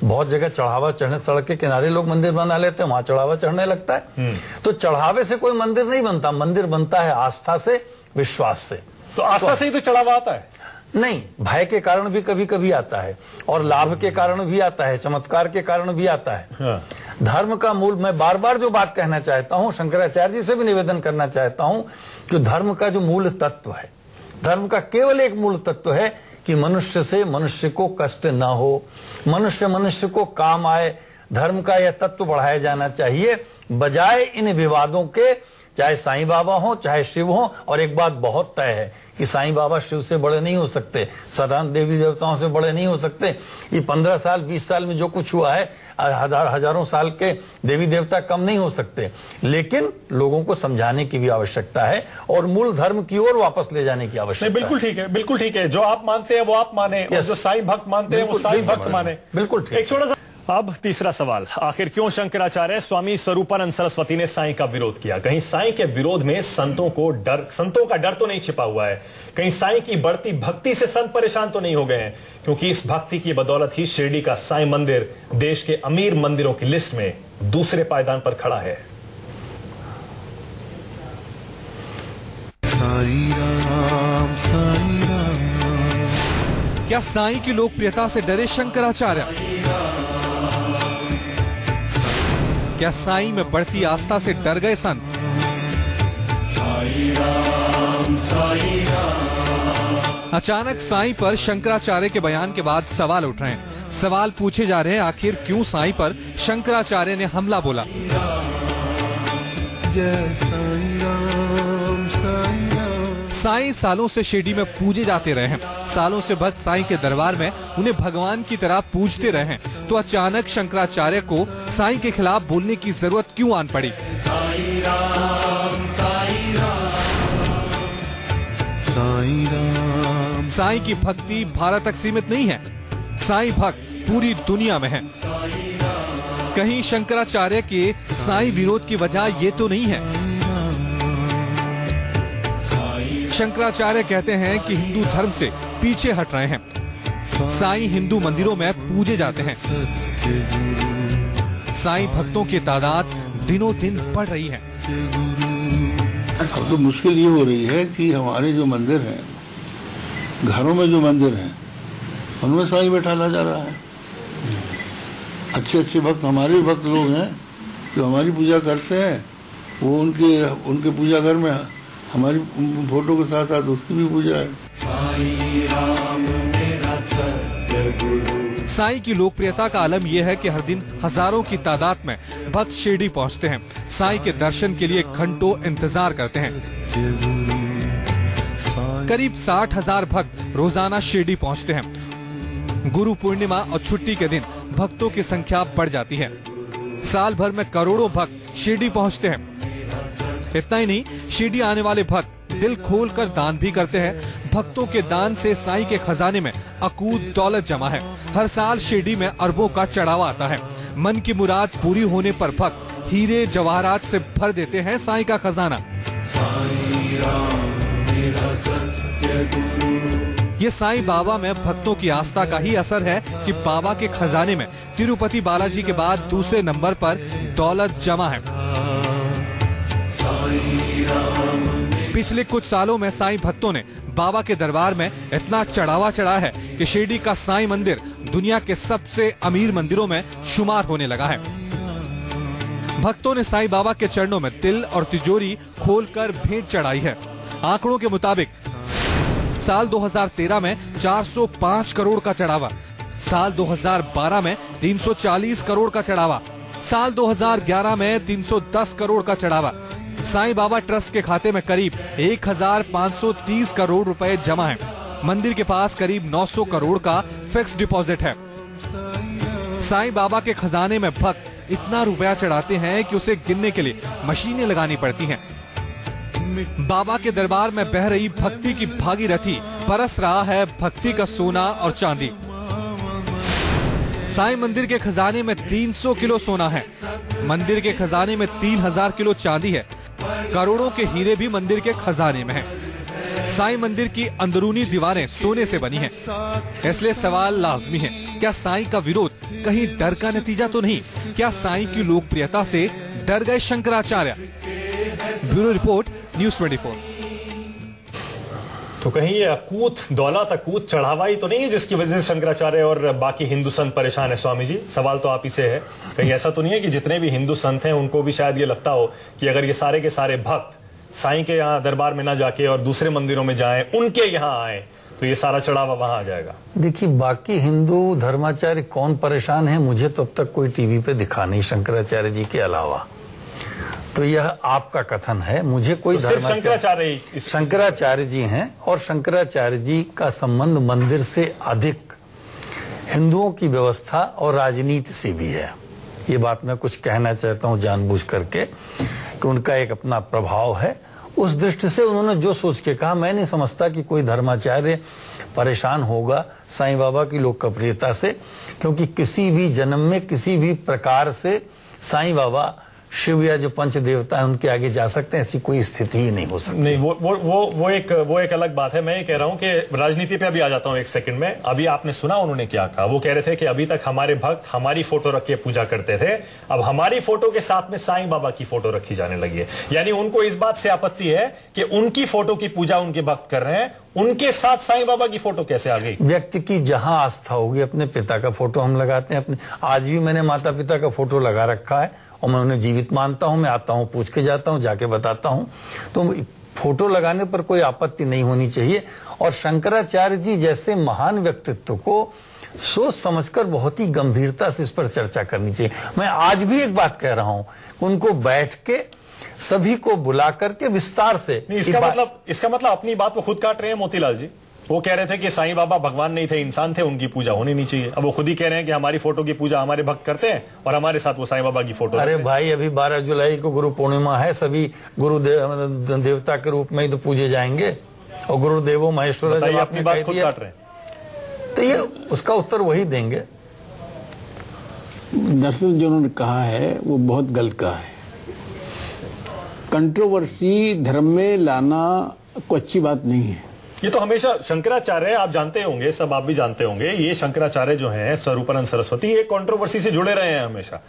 बहुत जगह चढ़ावा चढ़ने, सड़क के किनारे लोग मंदिर बना लेते हैं, वहां चढ़ावा चढ़ने लगता है। तो चढ़ावे से कोई मंदिर नहीं बनता, मंदिर बनता है आस्था से, विश्वास से। तो आस्था से ही तो चढ़ावा आता है? नहीं, भय के कारण भी कभी कभी आता है और लाभ के कारण भी आता है, चमत्कार के कारण भी आता है। हाँ। धर्म का मूल, मैं बार बार जो बात कहना चाहता हूं, शंकराचार्य जी से भी निवेदन करना चाहता हूं कि धर्म का जो मूल तत्व है, धर्म का केवल एक मूल तत्व है कि मनुष्य से मनुष्य को कष्ट ना हो, मनुष्य मनुष्य को काम आए। धर्म का यह तत्व बढ़ाया जाना चाहिए बजाय इन विवादों के, चाहे साईं बाबा हो चाहे शिव हो। और एक बात बहुत तय है कि साईं बाबा शिव से बड़े नहीं हो सकते, सदानंद देवी देवताओं से बड़े नहीं हो सकते। ये 15 साल 20 साल में जो कुछ हुआ है, हजारों साल के देवी देवता कम नहीं हो सकते। लेकिन लोगों को समझाने की भी आवश्यकता है और मूल धर्म की ओर वापस ले जाने की आवश्यकता है। बिल्कुल ठीक है, बिल्कुल ठीक है। जो आप मानते हैं वो आप माने, और जो साईं भक्त मानते हैं वो साईं भक्त माने। बिल्कुल ठीक। एक छोटा सा अब तीसरा सवाल, आखिर क्यों शंकराचार्य स्वामी स्वरूपानंद सरस्वती ने साईं का विरोध किया? कहीं साईं के विरोध में संतों का डर तो नहीं छिपा हुआ है? कहीं साईं की बढ़ती भक्ति से संत परेशान तो नहीं हो गए हैं? क्योंकि इस भक्ति की बदौलत ही शिरडी का साईं मंदिर देश के अमीर मंदिरों की लिस्ट में दूसरे पायदान पर खड़ा है। साईं राम, साईं राम। क्या साईं की लोकप्रियता से डरे शंकराचार्य? क्या साईं में बढ़ती आस्था से डर गए संत? साईं राम, साईं राम। अचानक साईं पर शंकराचार्य के बयान के बाद सवाल उठ रहे हैं। सवाल पूछे जा रहे हैं, आखिर क्यों साईं पर शंकराचार्य ने हमला बोला? साईं सालों से शिरडी में पूजे जाते रहे हैं, सालों से भक्त साईं के दरबार में उन्हें भगवान की तरह पूजते रहे हैं, तो अचानक शंकराचार्य को साईं के खिलाफ बोलने की जरूरत क्यों आन पड़ी? साईं राम, साईं राम, साईं राम। साईं की भक्ति भारत तक सीमित नहीं है, साईं भक्त पूरी दुनिया में है। कहीं शंकराचार्य के साईं विरोध की वजह ये तो नहीं है। शंकराचार्य कहते हैं कि हिंदू धर्म से पीछे हट रहे हैं। साईं हिंदू मंदिरों में पूजे जाते हैं। साईं भक्तों की तादाद दिनों दिन बढ़ रही है। अब तो मुश्किल ये हो रही है कि हमारे जो मंदिर हैं, घरों में जो मंदिर हैं, उनमें साईं बैठाला जा रहा है। अच्छे अच्छे भक्त, हमारे भी भक्त लोग हैं जो हमारी पूजा करते हैं, वो उनके पूजा घर में हमारी फोटो के साथ साथ उसकी भी पूजा है। साईं की लोकप्रियता का आलम यह है कि हर दिन हजारों की तादाद में भक्त शिरडी पहुंचते हैं। साईं के दर्शन के लिए घंटों इंतजार करते हैं। करीब 60,000 भक्त रोजाना शिरडी पहुंचते हैं। गुरु पूर्णिमा और छुट्टी के दिन भक्तों की संख्या बढ़ जाती है। साल भर में करोड़ों भक्त शिरडी पहुंचते हैं। इतना ही नहीं, शिरडी आने वाले भक्त दिल खोलकर दान भी करते हैं। भक्तों के दान से साईं के खजाने में अकूत दौलत जमा है। हर साल शिरडी में अरबों का चढ़ावा आता है। मन की मुराद पूरी होने पर भक्त हीरे जवाहरात से भर देते हैं साईं का खजाना। ये साईं बाबा में भक्तों की आस्था का ही असर है कि बाबा के खजाने में तिरुपति बालाजी के बाद दूसरे नंबर पर दौलत जमा है। पिछले कुछ सालों में साईं भक्तों ने बाबा के दरबार में इतना चढ़ावा चढ़ा है कि शिरडी का साईं मंदिर दुनिया के सबसे अमीर मंदिरों में शुमार होने लगा है। भक्तों ने साईं बाबा के चरणों में तिल और तिजोरी खोलकर भेंट चढ़ाई है। आंकड़ों के मुताबिक साल 2013 में 405 करोड़ का चढ़ावा, साल 2012 में 340 करोड़ का चढ़ावा, साल 2011 में 310 करोड़ का चढ़ावा। साईं बाबा ट्रस्ट के खाते में करीब 1530 करोड़ रुपए जमा है। मंदिर के पास करीब 900 करोड़ का फिक्स डिपॉजिट है। साईं बाबा के खजाने में भक्त इतना रुपया चढ़ाते हैं कि उसे गिनने के लिए मशीनें लगानी पड़ती हैं। बाबा के दरबार में बह रही भक्ति की भागीरथी बरस रहा है भक्ति का सोना और चांदी। साईं मंदिर के खजाने में 300 किलो सोना है, मंदिर के खजाने में 3000 किलो चांदी है, करोड़ों के हीरे भी मंदिर के खजाने में हैं। साईं मंदिर की अंदरूनी दीवारें सोने से बनी हैं। इसलिए सवाल लाजमी है, क्या साईं का विरोध कहीं डर का नतीजा तो नहीं? क्या साईं की लोकप्रियता से डर गए शंकराचार्य? Bureau report, news 24। तो कहीं ये अकूत दौलत, अकूत चढ़ावाई तो नहीं है जिसकी वजह से शंकराचार्य और बाकी हिंदू संत परेशान है? स्वामी जी, सवाल तो आप ही से है। कहीं ऐसा तो नहीं है कि जितने भी हिंदू संत हैं उनको भी शायद ये लगता हो कि अगर ये सारे के सारे भक्त साईं के यहाँ दरबार में ना जाके और दूसरे मंदिरों में जाएं, उनके यहाँ आए, तो ये सारा चढ़ावा वहां आ जाएगा? देखिए, बाकी हिंदू धर्माचार्य कौन परेशान है, मुझे तो अब तक कोई टीवी पे दिखा नहीं शंकराचार्य जी के अलावा। तो यह आपका कथन है, मुझे कोई तो शंकराचार्य जी हैं, और शंकराचार्य जी का संबंध मंदिर से अधिक हिंदुओं की व्यवस्था और राजनीति से भी है। ये बात मैं कुछ कहना चाहता हूँ जानबूझ करके, कि उनका एक अपना प्रभाव है। उस दृष्टि से उन्होंने जो सोच के कहा, मैं नहीं समझता कि कोई धर्माचार्य परेशान होगा साईं बाबा की लोकप्रियता से, क्योंकि किसी भी जन्म में किसी भी प्रकार से साईं बाबा, शिव या जो पंच देवता है, उनके आगे जा सकते हैं, ऐसी कोई स्थिति ही नहीं हो सकती। नहीं, वो एक अलग बात है। मैं ये कह रहा हूं कि राजनीति पे अभी आ जाता हूं एक सेकंड में। अभी आपने सुना उन्होंने क्या कहा? वो कह रहे थे कि अभी तक हमारे भक्त हमारी फोटो रख के पूजा करते थे, अब हमारी फोटो के साथ में साईं बाबा की फोटो रखी जाने लगी है। यानी उनको इस बात से आपत्ति है कि उनकी फोटो की पूजा उनके भक्त कर रहे हैं, उनके साथ साईं बाबा की फोटो कैसे आ गई? व्यक्ति की जहां आस्था होगी, अपने पिता का फोटो हम लगाते हैं, अपने आज भी मैंने माता पिता का फोटो लगा रखा है और मैं उन्हें जीवित मानता हूं। मैं आता हूं, पूछ के जाता हूं, जाके बताता हूं। तो फोटो लगाने पर कोई आपत्ति नहीं होनी चाहिए। और शंकराचार्य जी जैसे महान व्यक्तित्व को सोच समझकर बहुत ही गंभीरता से इस पर चर्चा करनी चाहिए। मैं आज भी एक बात कह रहा हूं, उनको बैठ के सभी को बुला करके विस्तार से। इसका मतलब अपनी बात वो खुद काट रहे हैं मोतीलाल जी। वो कह रहे थे कि साईं बाबा भगवान नहीं थे, इंसान थे, उनकी पूजा होनी नहीं चाहिए। अब वो खुद ही कह रहे हैं कि हमारी फोटो की पूजा हमारे भक्त करते हैं और हमारे साथ वो साईं बाबा की फोटो। अरे भाई, अभी 12 जुलाई को गुरु पूर्णिमा है, सभी गुरु देवता के रूप में ही तो पूजे जाएंगे। और गुरुदेवो महेश्वर अपनी बात खुद काट रहे हैं, तो ये उसका उत्तर वही देंगे। दरअसल जो उन्होंने कहा है वो बहुत गलत कहा है। कंट्रोवर्सी धर्म में लाना कोई अच्छी बात नहीं है। ये तो हमेशा शंकराचार्य, आप जानते होंगे, सब आप भी जानते होंगे, ये शंकराचार्य जो हैं, स्वरूपानंद सरस्वती, ये कंट्रोवर्सी से जुड़े रहे हैं हमेशा।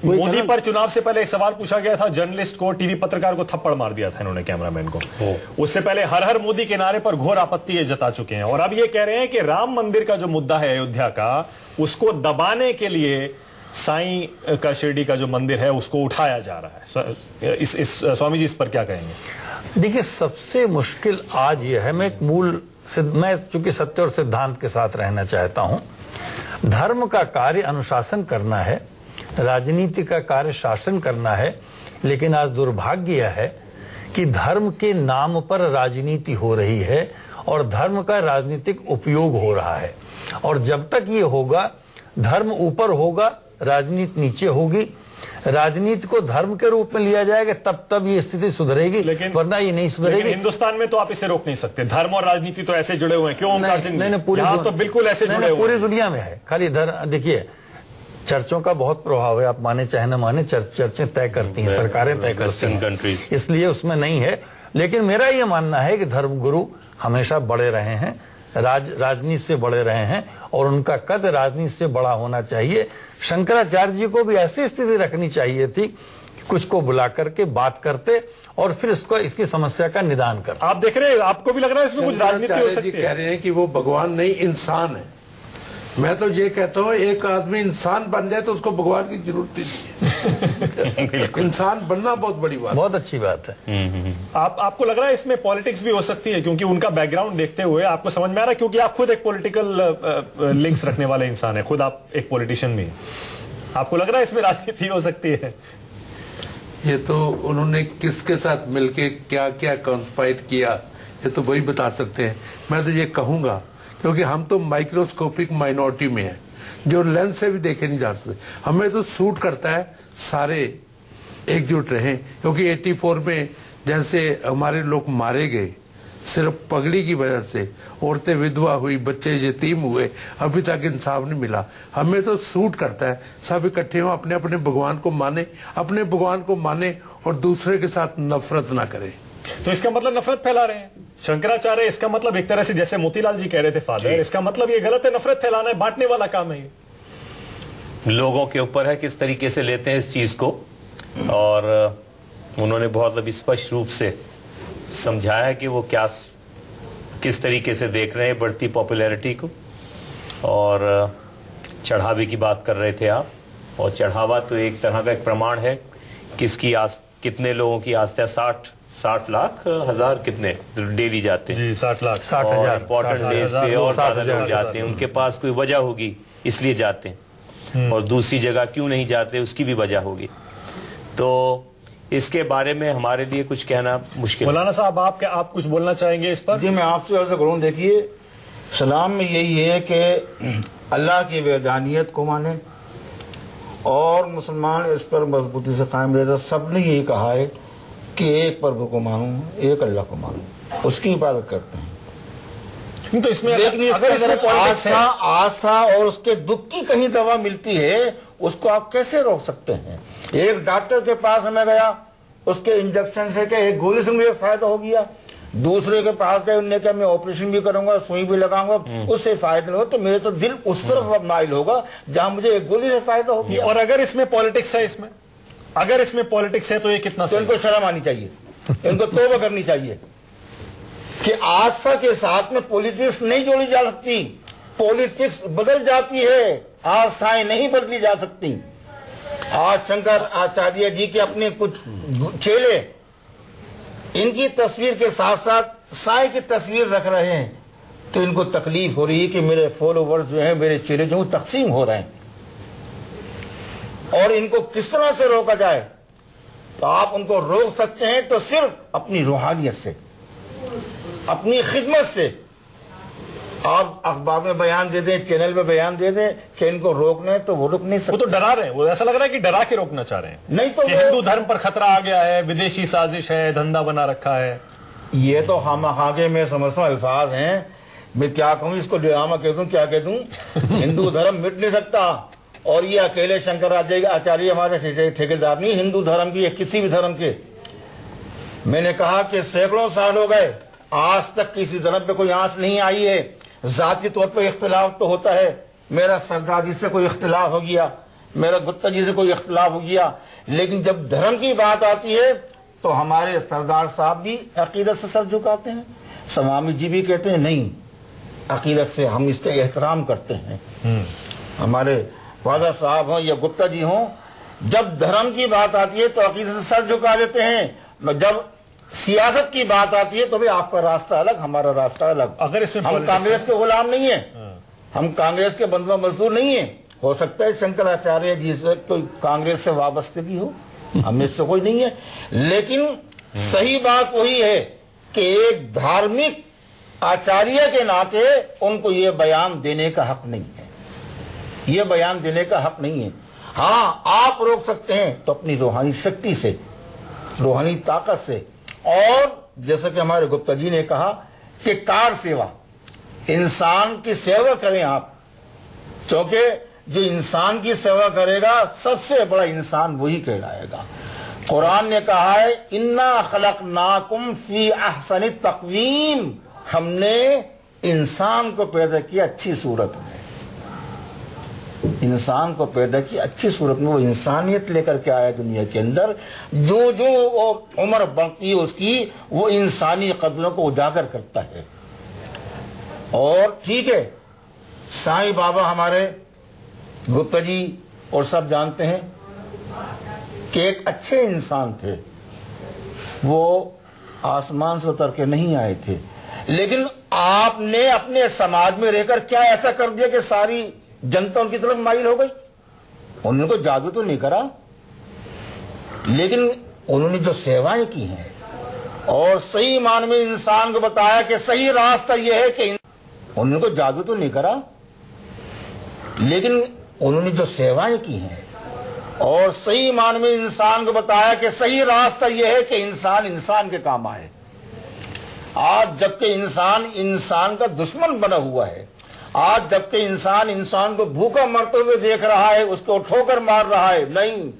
मोदी पर चुनाव से पहले एक सवाल पूछा गया था, जर्नलिस्ट को, टीवी पत्रकार को थप्पड़ मार दिया था इन्होंने, कैमरामैन को। उससे पहले हर हर मोदी के नारे पर घोर आपत्ति जता चुके हैं। और अब ये कह रहे हैं कि राम मंदिर का जो मुद्दा है अयोध्या का, उसको दबाने के लिए साईं का शिरडी का जो मंदिर है उसको उठाया जा रहा है। स्वामी जी, इस पर क्या कहेंगे? देखिए, सबसे मुश्किल आज यह है, मैं चूंकि सत्य और सिद्धांत के साथ रहना चाहता हूं। धर्म का कार्य अनुशासन करना है, राजनीति का कार्य शासन करना है, लेकिन आज दुर्भाग्य यह है कि धर्म के नाम पर राजनीति हो रही है और धर्म का राजनीतिक उपयोग हो रहा है। और जब तक ये होगा, धर्म ऊपर होगा, राजनीति नीचे होगी, राजनीति को धर्म के रूप में लिया जाएगा, तब ये स्थिति सुधरेगी, वरना ये नहीं सुधरेगी। हिंदुस्तान में तो आप इसे रोक नहीं सकते। धर्म और राजनीति तो ऐसे जुड़े हुए हैं। क्यों ओमकार सिंह? नहीं, तो बिल्कुल ऐसे जुड़े हुए, पूरी दुनिया में है। खाली देखिए, चर्चों का बहुत प्रभाव है, आप माने चाहे न माने, चर्चें तय करती हैं, सरकारें तय करती हैं, इसलिए उसमें नहीं है। लेकिन मेरा ये मानना है कि धर्मगुरु हमेशा बड़े रहे हैं, राजनीति से बड़े रहे हैं, और उनका कद राजनीति से बड़ा होना चाहिए। शंकराचार्य जी को भी ऐसी स्थिति रखनी चाहिए थी, कुछ को बुला करके बात करते और फिर इसकी समस्या का निदान करते। आप देख रहे हैं, आपको भी लग रहा है इसमें कुछ राजनीति हो सकती है? कह रहे हैं कि वो भगवान नहीं, इंसान है। मैं तो ये कहता हूँ, एक आदमी इंसान बन जाए तो उसको भगवान की जरूरत ही नहीं है। इंसान बनना बहुत बड़ी बात, बहुत अच्छी बात है। आपको लग रहा है इसमें पॉलिटिक्स भी हो सकती है? क्योंकि उनका बैकग्राउंड देखते हुए आपको समझ में आ रहा है, क्योंकि आप खुद एक पॉलिटिकल लिंक्स रखने वाले इंसान है, खुद आप एक पॉलिटिशियन भी। आपको लग रहा है इसमें राजनीति हो सकती है? ये तो उन्होंने किसके साथ मिलके क्या क्या कंस्पायर किया, ये तो वही बता सकते हैं। मैं तो ये कहूंगा, क्योंकि हम तो माइक्रोस्कोपिक माइनॉरिटी में हैं, जो लेंस से भी देखे नहीं जा सकते। हमें तो सूट करता है सारे एकजुट रहें, क्योंकि 84 में जैसे हमारे लोग मारे गए सिर्फ पगड़ी की वजह से, औरतें विधवा हुई, बच्चे यतीम हुए, अभी तक इंसाफ नहीं मिला। हमें तो सूट करता है सब इकट्ठे हो, अपने अपने भगवान को माने, अपने भगवान को माने और दूसरे के साथ नफरत ना करें। तो इसका मतलब नफरत फैला रहे हैं शंकराचार्य, इसका मतलब एक तरह से जैसे मोतीलाल जी कह रहे थे फादर, इसका मतलब ये गलत है, नफरत फैलाना है, बांटने वाला काम है ये। लोगों के ऊपर है किस तरीके से लेते हैं इस चीज को, और उन्होंने बहुत अभी स्पष्ट रूप से समझाया कि वो क्या किस तरीके से देख रहे हैं बढ़ती पॉपुलैरिटी को। और चढ़ावे की बात कर रहे थे आप, और चढ़ावा तो एक तरह का एक प्रमाण है किसकी कितने लोगों की आस्था, 60 लाख हजार कितने डेली जाते हैं, 60 लाख, 60,000 इंपॉर्टेंट डेज पे और ज्यादा लोग जाते हैं। उनके पास कोई वजह होगी इसलिए जाते हैं, और दूसरी जगह क्यों नहीं जाते उसकी भी वजह होगी। तो इसके बारे में हमारे लिए कुछ कहना मुश्किल। मौलाना साहब आप कुछ बोलना चाहेंगे इस पर? जी मैं आपसे अर्ज करूं, देखिए सलाम में यही है कि अल्लाह की वहदानियत को माने और मुसलमान इस पर मजबूती से कायम रहता। सबने यही कहा है कि एक प्रभु को मानो, एक अल्लाह को मानो, उसकी इबादत करते हैं। तो इसमें लेकिन इसमें आस्था और उसके दुख की कहीं दवा मिलती है, उसको आप कैसे रोक सकते हैं? एक डॉक्टर के पास मैं गया, उसके इंजेक्शन से क्या एक गोली से मुझे फायदा हो गया, दूसरे के पास गए, उन्होंने कहा मैं ऑपरेशन भी करूंगा, सुई भी लगाऊंगा, उससे फायदा नहीं हो, तो मेरे तो दिल उस तरफ माइल होगा जहां मुझे एक गोली से फायदा हो गया। और अगर इसमें पॉलिटिक्स है, अगर इसमें पॉलिटिक्स है तो ये कितना तो इनको शर्म आनी चाहिए, इनको तौबा करनी चाहिए कि आस्था के साथ में पॉलिटिक्स नहीं जोड़ी जा सकती। पॉलिटिक्स बदल जाती है, आस्थाएं नहीं बदली जा सकती। आज शंकर आचार्य जी के अपने कुछ चेले इनकी तस्वीर के साथ साथ साईं की तस्वीर रख रहे हैं, तो इनको तकलीफ हो रही है कि मेरे फॉलोवर्स जो हैं, मेरे चेले जो तकसीम हो रहे हैं, और इनको किस तरह से रोका जाए। तो आप उनको रोक सकते हैं तो सिर्फ अपनी रूहानियत से, अपनी खिदमत से। आप अखबार में बयान दे दें, चैनल पे बयान दे दें कि इनको रोकने, तो वो रुक नहीं सकते। वो तो डरा रहे हैं, वो ऐसा लग रहा है कि डरा के रोकना चाह रहे हैं। नहीं तो हिंदू धर्म पर खतरा आ गया है, विदेशी साजिश है, धंधा बना रखा है। ये तो हम आगे मैं समझता हूँ अल्फाज हैं, मैं क्या कहूँ इसको, ड्रामा कह दूं, क्या कह दूं। हिंदू धर्म मिट नहीं सकता, और ये अकेले शंकराचार्य हमारे ठेकेदार नहीं हिंदू धर्म की, किसी भी धर्म के। मैंने कहा कि सैकड़ों साल हो गए, आज तक किसी धर्म पे कोई आंच नहीं आई है। जाती तौर पे इख्तिलाफ तो होता है, मेरा सरदार जी से कोई इख्तिलाफ हो गया, मेरा गुप्ता जी से कोई इख्तिलाफ हो गया, लेकिन जब धर्म की बात आती है तो हमारे सरदार साहब भी अकीदत से सर झुकाते हैं, स्वामी जी भी कहते हैं नहीं, अकीदत से हम इसका एहतराम करते हैं। हमारे फादर साहब हों या गुप्ता जी हों, जब धर्म की बात आती है तो अकीदत से सर झुका देते हैं, जब सियासत की बात आती है तो भी आपका रास्ता अलग, हमारा रास्ता अलग। अगर इसमें हम कांग्रेस के गुलाम नहीं है, हम कांग्रेस के बंधुआ मजदूर नहीं है। हो सकता है शंकराचार्य जी से कोई कांग्रेस से वाबस्तगी हो, हमें से कोई नहीं है, लेकिन सही बात वही है कि एक धार्मिक आचार्य के नाते उनको ये बयान देने का हक नहीं है, ये बयान देने का हक नहीं है। हाँ, आप रोक सकते हैं तो अपनी रूहानी शक्ति से, रूहानी ताकत से, और जैसा कि हमारे गुप्ता जी ने कहा कि कार सेवा, इंसान की सेवा करें आप, क्योंकि जो इंसान की सेवा करेगा सबसे बड़ा इंसान वही कहलाएगा। कुरान ने कहा है इन्ना खलकनाकुम फी अहसनी तक़वीम, हमने इंसान को पैदा किया अच्छी सूरत में, इंसान को पैदा की अच्छी सूरत में, वो इंसानियत लेकर के आया दुनिया के अंदर। जो जो उम्र बढ़ती है उसकी, वो इंसानी कदरों को उजागर करता है। और ठीक है, साईं बाबा हमारे गुप्ता जी और सब जानते हैं कि एक अच्छे इंसान थे, वो आसमान से उतर के नहीं आए थे, लेकिन आपने अपने समाज में रहकर क्या ऐसा कर दिया कि सारी जनता उनकी तरफ माइल हो गई। उन्होंने कोई जादू तो नहीं करा, लेकिन उन्होंने जो सेवाएं की हैं और सही मान में इंसान को बताया कि सही रास्ता यह है कि, उन्होंने कोई जादू तो नहीं करा, लेकिन उन्होंने जो सेवाएं की हैं और सही मान में इंसान को बताया कि सही रास्ता यह है कि इंसान इंसान के काम आए। आज जबकि इंसान इंसान का दुश्मन बना हुआ है, आज जबकि इंसान इंसान को भूखा मरते हुए देख रहा है, उसको ठोकर मार रहा है, नहीं,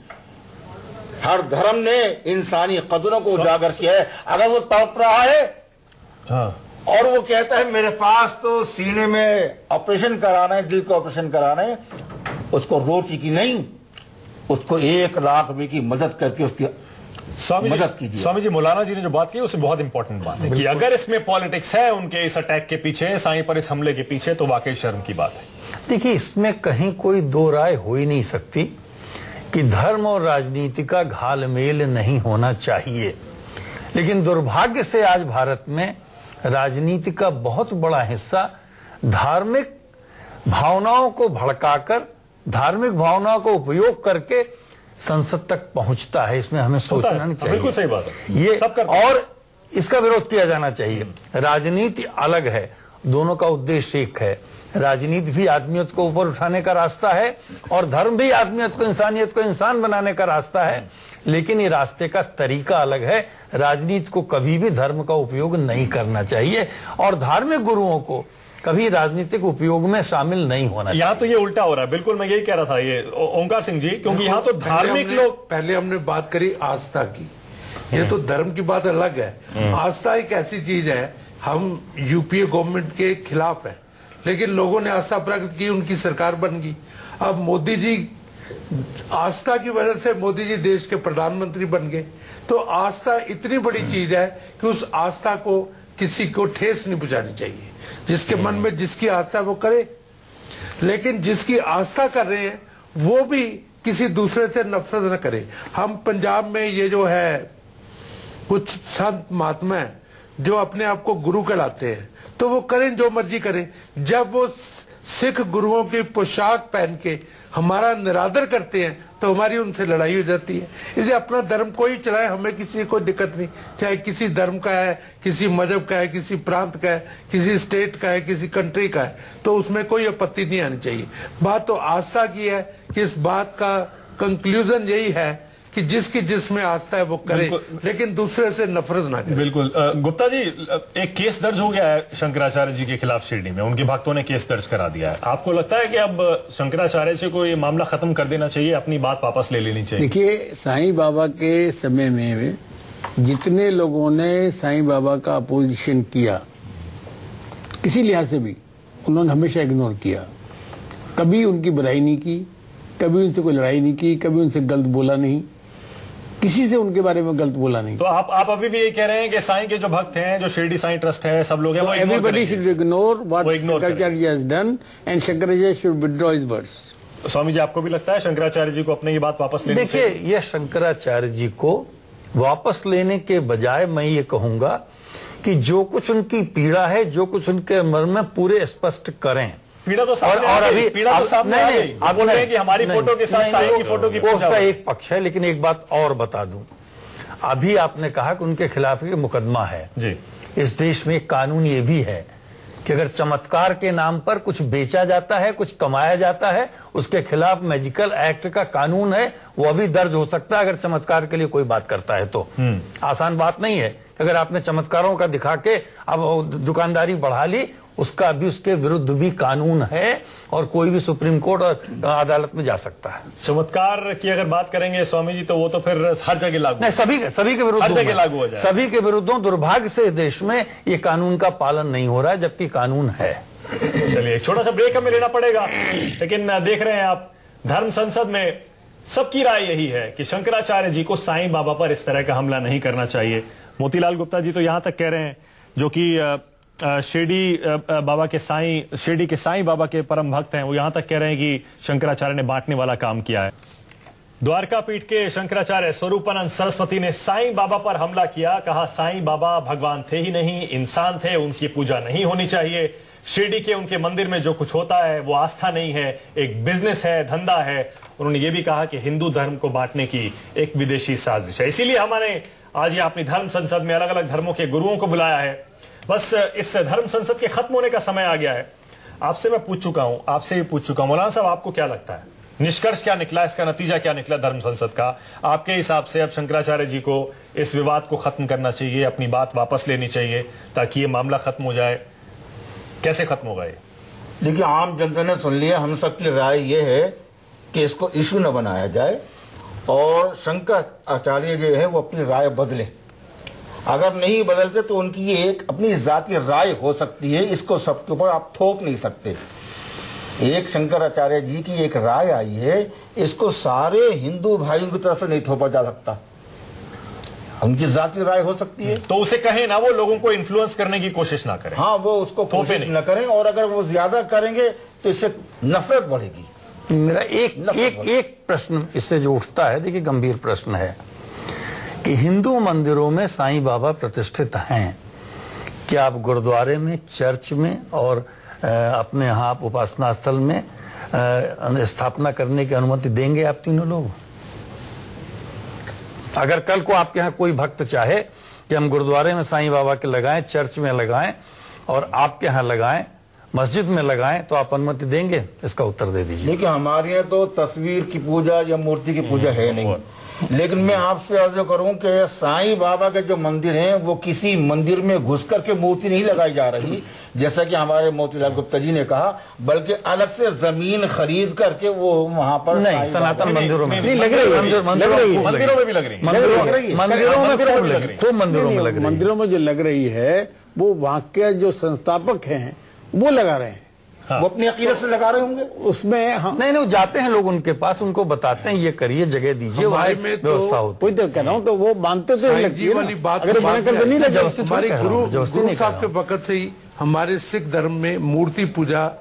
हर धर्म ने इंसानी कदरों को उजागर किया है। अगर वो तड़प रहा है और वो कहता है मेरे पास तो सीने में ऑपरेशन कराना है, दिल का ऑपरेशन कराना है, उसको रोटी की नहीं, उसको 1 लाख रुपए की मदद करके उसकी मदद कीजिए। स्वामी जी, मौलाना जी ने जो बात की उससे बहुत इंपॉर्टेंट बात है कि अगर इसमें पॉलिटिक्स है उनके इस अटैक के पीछे, साईं पर इस हमले के पीछे, तो वाकई शर्म की बात है। देखिए, इसमें कहीं कोई दो राय हो ही नहीं सकती कि धर्म और राजनीति का घालमेल नहीं होना चाहिए। लेकिन दुर्भाग्य से आज भारत में राजनीति का बहुत बड़ा हिस्सा धार्मिक भावनाओं को भड़काकर, धार्मिक भावनाओं को उपयोग करके संसद तक पहुंचता है। इसमें हमें सोचना नहीं चाहिए। बिल्कुल सही बात है, ये सब और इसका विरोध किया जाना चाहिए। राजनीति अलग है, दोनों का उद्देश्य एक है। राजनीति भी आदमियत को ऊपर उठाने का रास्ता है और धर्म भी आदमियत को, इंसानियत को इंसान बनाने का रास्ता है, लेकिन ये रास्ते का तरीका अलग है। राजनीति को कभी भी धर्म का उपयोग नहीं करना चाहिए और धार्मिक गुरुओं को कभी राजनीतिक उपयोग में शामिल नहीं होना चाहिए। यहाँ तो ये उल्टा हो रहा है। बिल्कुल मैं यही कह रहा था, ये ओंकार सिंह जी, क्योंकि यहाँ तो धार्मिक लोग, पहले हमने बात करी आस्था की, ये तो धर्म की बात अलग है। आस्था एक ऐसी चीज है, हम यूपीए गवर्नमेंट के खिलाफ है, लेकिन लोगों ने आस्था प्रकट की, उनकी सरकार बन गई। अब मोदी जी, आस्था की वजह से मोदी जी देश के प्रधानमंत्री बन गए। तो आस्था इतनी बड़ी चीज है कि उस आस्था को किसी को ठेस नहीं पहुंचानी चाहिए। जिसके मन में जिसकी आस्था वो करे, लेकिन जिसकी आस्था कर रहे हैं वो भी किसी दूसरे से नफरत न करे। हम पंजाब में ये जो है कुछ संत महात्मा है जो अपने आप को गुरु कहलाते हैं, तो वो करें जो मर्जी करें। जब वो सिख गुरुओं की पोशाक पहन के हमारा निरादर करते हैं तो हमारी उनसे लड़ाई हो जाती है। इसलिए अपना धर्म कोई चलाए, हमें किसी को दिक्कत नहीं, चाहे किसी धर्म का है, किसी मजहब का है, किसी प्रांत का है, किसी स्टेट का है, किसी कंट्री का है, तो उसमें कोई आपत्ति नहीं आनी चाहिए। बात तो आस्था की है कि इस बात का कंक्लूजन यही है कि जिसकी जिसमें आस्था है वो करे, लेकिन दूसरे से नफरत ना करे। बिल्कुल। गुप्ता जी, एक केस दर्ज हो गया है शंकराचार्य जी के खिलाफ शिरडी में, उनके भक्तों ने केस दर्ज करा दिया है। आपको लगता है कि अब शंकराचार्य जी को ये मामला खत्म कर देना चाहिए, अपनी बात वापस ले लेनी चाहिए? देखिए, साईं बाबा के समय में जितने लोगों ने साईं बाबा का अपोजिशन किया, किसी लिहाज से भी, उन्होंने हमेशा इग्नोर किया। कभी उनकी बुराई नहीं की, कभी उनसे कोई लड़ाई नहीं की, कभी उनसे गलत बोला नहीं, किसी से उनके बारे में गलत बोला नहीं। तो आप अभी भी ये कह रहे हैं कि साईं के जो भक्त हैं, जो शिरडी साईं ट्रस्ट है, सब लोग हैं, वो everybody should ignore what Shankaracharya has done and Shankaracharya should withdraw his words. Swami ji, आपको भी लगता है शंकराचार्य जी को अपनी ये बात वापस लेनी चाहिए? देखिए, ये शंकराचार्य जी को वापस लेने के बजाय मैं ये कहूंगा कि जो कुछ उनकी पीड़ा है, जो कुछ उनके मन में, पूरे स्पष्ट करें। पीड़ा तो सामने आ गई, पीड़ा तो सामने आ गई। आप बोल रहे हैं कि हमारी फोटो के साथ साईं की फोटो की पूजा, उसका एक पक्ष है। लेकिन एक बात और बता दूं, अभी आपने कहा कि उनके खिलाफ ये मुकदमा है जी। इस देश में कानून ये भी है कि अगर चमत्कार के नाम पर कुछ बेचा जाता है, कुछ कमाया जाता है, उसके खिलाफ मैजिकल एक्ट का कानून है, वो अभी दर्ज हो सकता है अगर चमत्कार के लिए कोई बात करता है तो। आसान बात नहीं है। अगर आपने चमत्कारों का दिखा के अब दुकानदारी बढ़ा ली, उसका भी, उसके विरुद्ध भी कानून है और कोई भी सुप्रीम कोर्ट और अदालत में जा सकता है। चमत्कार की अगर बात करेंगे स्वामी जी, तो वो तो फिर हर जगह लागू नहीं, सभी के विरुद्ध, हर जगह लागू हो जाए, सभी के विरुद्ध। दुर्भाग्य से देश में ये कानून का पालन नहीं हो रहा है, जबकि कानून है। चलिए, एक छोटा सा ब्रेक हमें लेना पड़ेगा, लेकिन देख रहे हैं आप, धर्म संसद में सबकी राय यही है कि शंकराचार्य जी को साईं बाबा पर इस तरह का हमला नहीं करना चाहिए। मोतीलाल गुप्ता जी तो यहां तक कह रहे हैं, जो कि शिरडी बाबा के साईं, शिरडी के साईं बाबा के परम भक्त हैं, वो यहां तक कह रहे हैं कि शंकराचार्य ने बांटने वाला काम किया है। द्वारका पीठ के शंकराचार्य स्वरूपानंद सरस्वती ने साईं बाबा पर हमला किया। कहा, साईं बाबा भगवान थे ही नहीं, इंसान थे, उनकी पूजा नहीं होनी चाहिए। शिरडी के उनके मंदिर में जो कुछ होता है वो आस्था नहीं है, एक बिजनेस है, धंधा है। उन्होंने ये भी कहा कि हिंदू धर्म को बांटने की एक विदेशी साजिश है। इसीलिए हमने आज ये अपनी धर्म संसद में अलग अलग धर्मों के गुरुओं को बुलाया है। बस इस धर्म संसद के खत्म होने का समय आ गया है। आपसे मैं पूछ चुका हूं, आपसे भी पूछ चुका हूं, मौलाना साहब, आपको क्या लगता है निष्कर्ष क्या निकला, इसका नतीजा क्या निकला धर्म संसद का आपके हिसाब से? अब शंकराचार्य जी को इस विवाद को खत्म करना चाहिए, अपनी बात वापस लेनी चाहिए ताकि ये मामला खत्म हो जाए। कैसे खत्म होगा ये? देखिए, आम जनता ने सुन लिया, हम सबकी राय ये है कि इसको इशू न बनाया जाए और शंकराचार्य जो है वो अपनी राय बदले। अगर नहीं बदलते तो उनकी एक अपनी जाती राय हो सकती है, इसको सबके ऊपर आप थोप नहीं सकते। एक शंकराचार्य जी की एक राय आई है, इसको सारे हिंदू भाइयों की तरफ से नहीं थोपा जा सकता। उनकी जाती राय हो सकती है तो उसे कहें ना, वो लोगों को इन्फ्लुएंस करने की कोशिश ना करें। हाँ, वो उसको कोशिश न करें, और अगर वो ज्यादा करेंगे तो इससे नफरत बढ़ेगी। मेरा एक प्रश्न इससे जो उठता है, देखिए गंभीर प्रश्न है कि हिंदू मंदिरों में साईं बाबा प्रतिष्ठित हैं, क्या आप गुरुद्वारे में, चर्च में और अपने यहाँ आप उपासना स्थल में स्थापना करने की अनुमति देंगे आप तीनों लोग? अगर कल को आपके यहाँ कोई भक्त चाहे कि हम गुरुद्वारे में साईं बाबा के लगाएं, चर्च में लगाएं और आपके यहाँ लगाएं, मस्जिद में लगाएं, तो आप अनुमति देंगे? इसका उत्तर दे दीजिए। देखिए, हमारे यहाँ तो तस्वीर की पूजा या मूर्ति की पूजा है नहीं, लेकिन मैं आपसे अर्ज करूं कि साईं बाबा के जो मंदिर हैं वो किसी मंदिर में घुस करके मूर्ति नहीं लगाई जा रही, जैसा कि हमारे मोतीलाल गुप्ता जी ने कहा, बल्कि अलग से जमीन खरीद करके वो वहां पर नहीं, सनातन मंदिरों में नहीं लग रही है, मंदिरों में भी लग रही है, मंदिरों में खूब मंदिरों में लग रही है। मंदिरों में जो लग रही है वो वहां के जो संस्थापक हैं वो लगा रहे हैं। हाँ। वो अपनी अकीदत से लगा रहे होंगे उसमें। हाँ। नहीं, जाते हैं लोग उनके पास, उनको बताते हैं ये करिए, जगह दीजिए, वहाँ व्यवस्था होती है। तो कह रहा हूँ, तो वो मानते तो लगती है ना, अगर मना कर नहीं लगे। हमारे गुरु साहब के वक्त से ही हमारे सिख धर्म में मूर्ति पूजा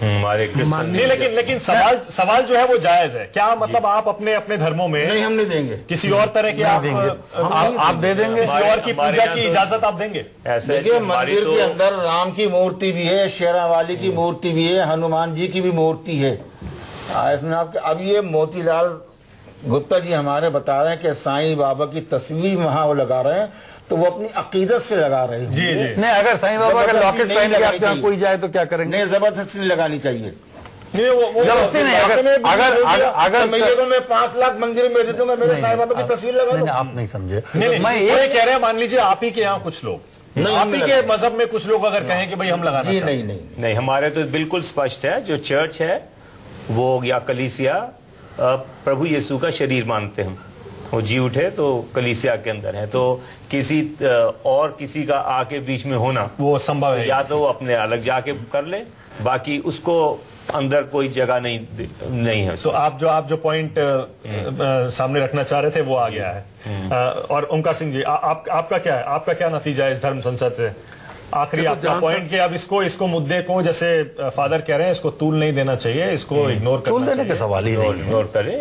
हमारे नहीं, लेकिन सवाल जो है वो जायज है क्या? मतलब आप अपने धर्मों में नहीं, हम नहीं देंगे, किसी और तरह के आप दे देंगे, किसी और की पूजा की इजाजत आप देंगे? ऐसे मंदिर के अंदर राम की मूर्ति भी है, शेरावाली की मूर्ति भी है, हनुमान जी की भी मूर्ति है। इसमें आपके अब ये मोतीलाल गुप्ता जी हमारे बता रहे हैं कि साईं बाबा की तस्वीर वहां वो लगा रहे हैं, तो वो अपनी अकीदत से लगा रहे हैं। जी। नहीं, अगर साईं बाबा का लॉकेट पहन के आपके यहाँ कोई जाए तो क्या करेंगे? नहीं, जबरदस्ती नहीं लगानी चाहिए। जबरदस्ती नहीं, अगर मैं 5 लाख मंदिर में दे दूंगा, मेरे साईं बाबा की तस्वीर लगा दूं। आप नहीं समझे। मैं ये कह रहे हैं, मान लीजिए आप ही के यहाँ कुछ लोग, आप ही के मजहब में कुछ लोग अगर कहें कि भाई हम लगाना चाहते हैं। नहीं, हमारे तो बिल्कुल स्पष्ट है, जो चर्च है वो या कलीसिया प्रभु यीशु का शरीर मानते हैं, वो जी उठे तो कलीसिया के अंदर है, तो किसी और किसी का आके बीच में होना वो संभव है, या तो वो अपने अलग जाके कर ले, बाकी उसको अंदर कोई जगह नहीं है। तो आप जो पॉइंट सामने रखना चाह रहे थे वो आ गया है। और ओंकार सिंह जी, आपका क्या है, आपका क्या नतीजा है इस धर्म संसद से? आखिरी आपका पॉइंट कि अब इसको मुद्दे को, जैसे फादर कह रहे हैं, इसको तूल नहीं देना चाहिए, इसको इग्नोर करना तूल देने का सवाल ही नहीं, इग्नोर करें।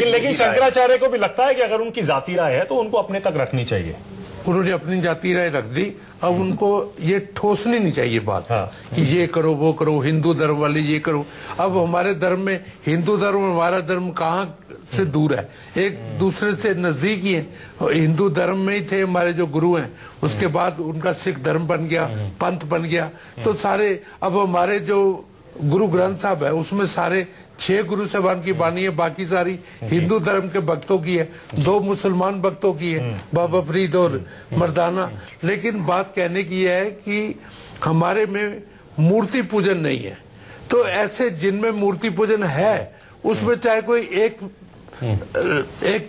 लेकिन शंकराचार्य को भी लगता है कि अगर उनकी जाती राय है तो उनको अपने तक रखनी चाहिए। उन्होंने अपनी जाति राय रख दी, अब उनको ये ठोसनी नहीं चाहिए बात। हाँ। कि ये करो वो करो, हिंदू धर्म वाले ये करो। अब हमारे धर्म में, हिंदू धर्म हमारा धर्म कहाँ से दूर है, एक दूसरे से नजदीक ही है। हिंदू धर्म में ही थे हमारे जो गुरु हैं, उसके बाद उनका सिख धर्म बन गया, पंथ बन गया, तो सारे अब हमारे जो गुरु ग्रंथ साहब है उसमें सारे 6 गुरु साहबान की बानी है, बाकी सारी हिंदू धर्म के भक्तों की है, 2 मुसलमान भक्तों की है, बाबा फरीद और मर्दाना। लेकिन बात कहने की है कि हमारे में मूर्ति पूजन नहीं है, तो ऐसे जिनमें मूर्ति पूजन है उसमें चाहे कोई एक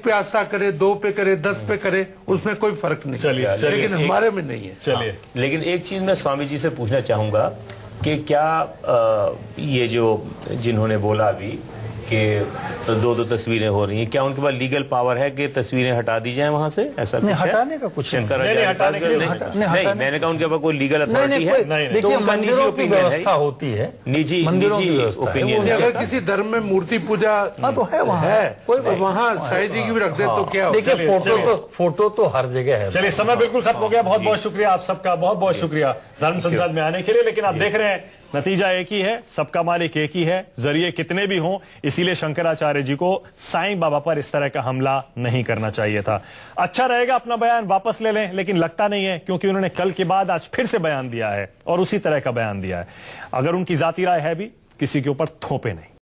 पे आशा करे, 2 पे करे, 10 पे करे, उसमें कोई फर्क नहीं। चलिए, लेकिन हमारे में नहीं है। चलिए, लेकिन एक चीज मैं स्वामी जी से पूछना चाहूंगा कि क्या ये जो जिन्होंने बोला अभी कि तो 2 तस्वीरें हो रही हैं, क्या उनके पास लीगल पावर है कि तस्वीरें हटा दी जाए वहां से? ऐसा नहीं, हटाने का कुछ नहीं, मैंने कहा उनके पास कोई लीगल अथॉरिटी है? देखिए, मंदिरों की व्यवस्था होती है, निजी ओपिनियन। अगर किसी धर्म में मूर्ति पूजा तो है, वहाँ साईं जी की भी रख दे तो क्या? देखिए, फोटो तो हर जगह है। चलिए, समय बिल्कुल खत्म हो गया। बहुत बहुत शुक्रिया आप सबका, बहुत बहुत शुक्रिया धर्म संसद में आने के लिए। लेकिन आप देख रहे हैं, नतीजा एक ही है, सबका मालिक एक ही है, जरिए कितने भी हों। इसीलिए शंकराचार्य जी को साईं बाबा पर इस तरह का हमला नहीं करना चाहिए था। अच्छा रहेगा अपना बयान वापस ले लें, लेकिन लगता नहीं है, क्योंकि उन्होंने कल के बाद आज फिर से बयान दिया है और उसी तरह का बयान दिया है। अगर उनकी जाती राय है भी, किसी के ऊपर थोपे नहीं।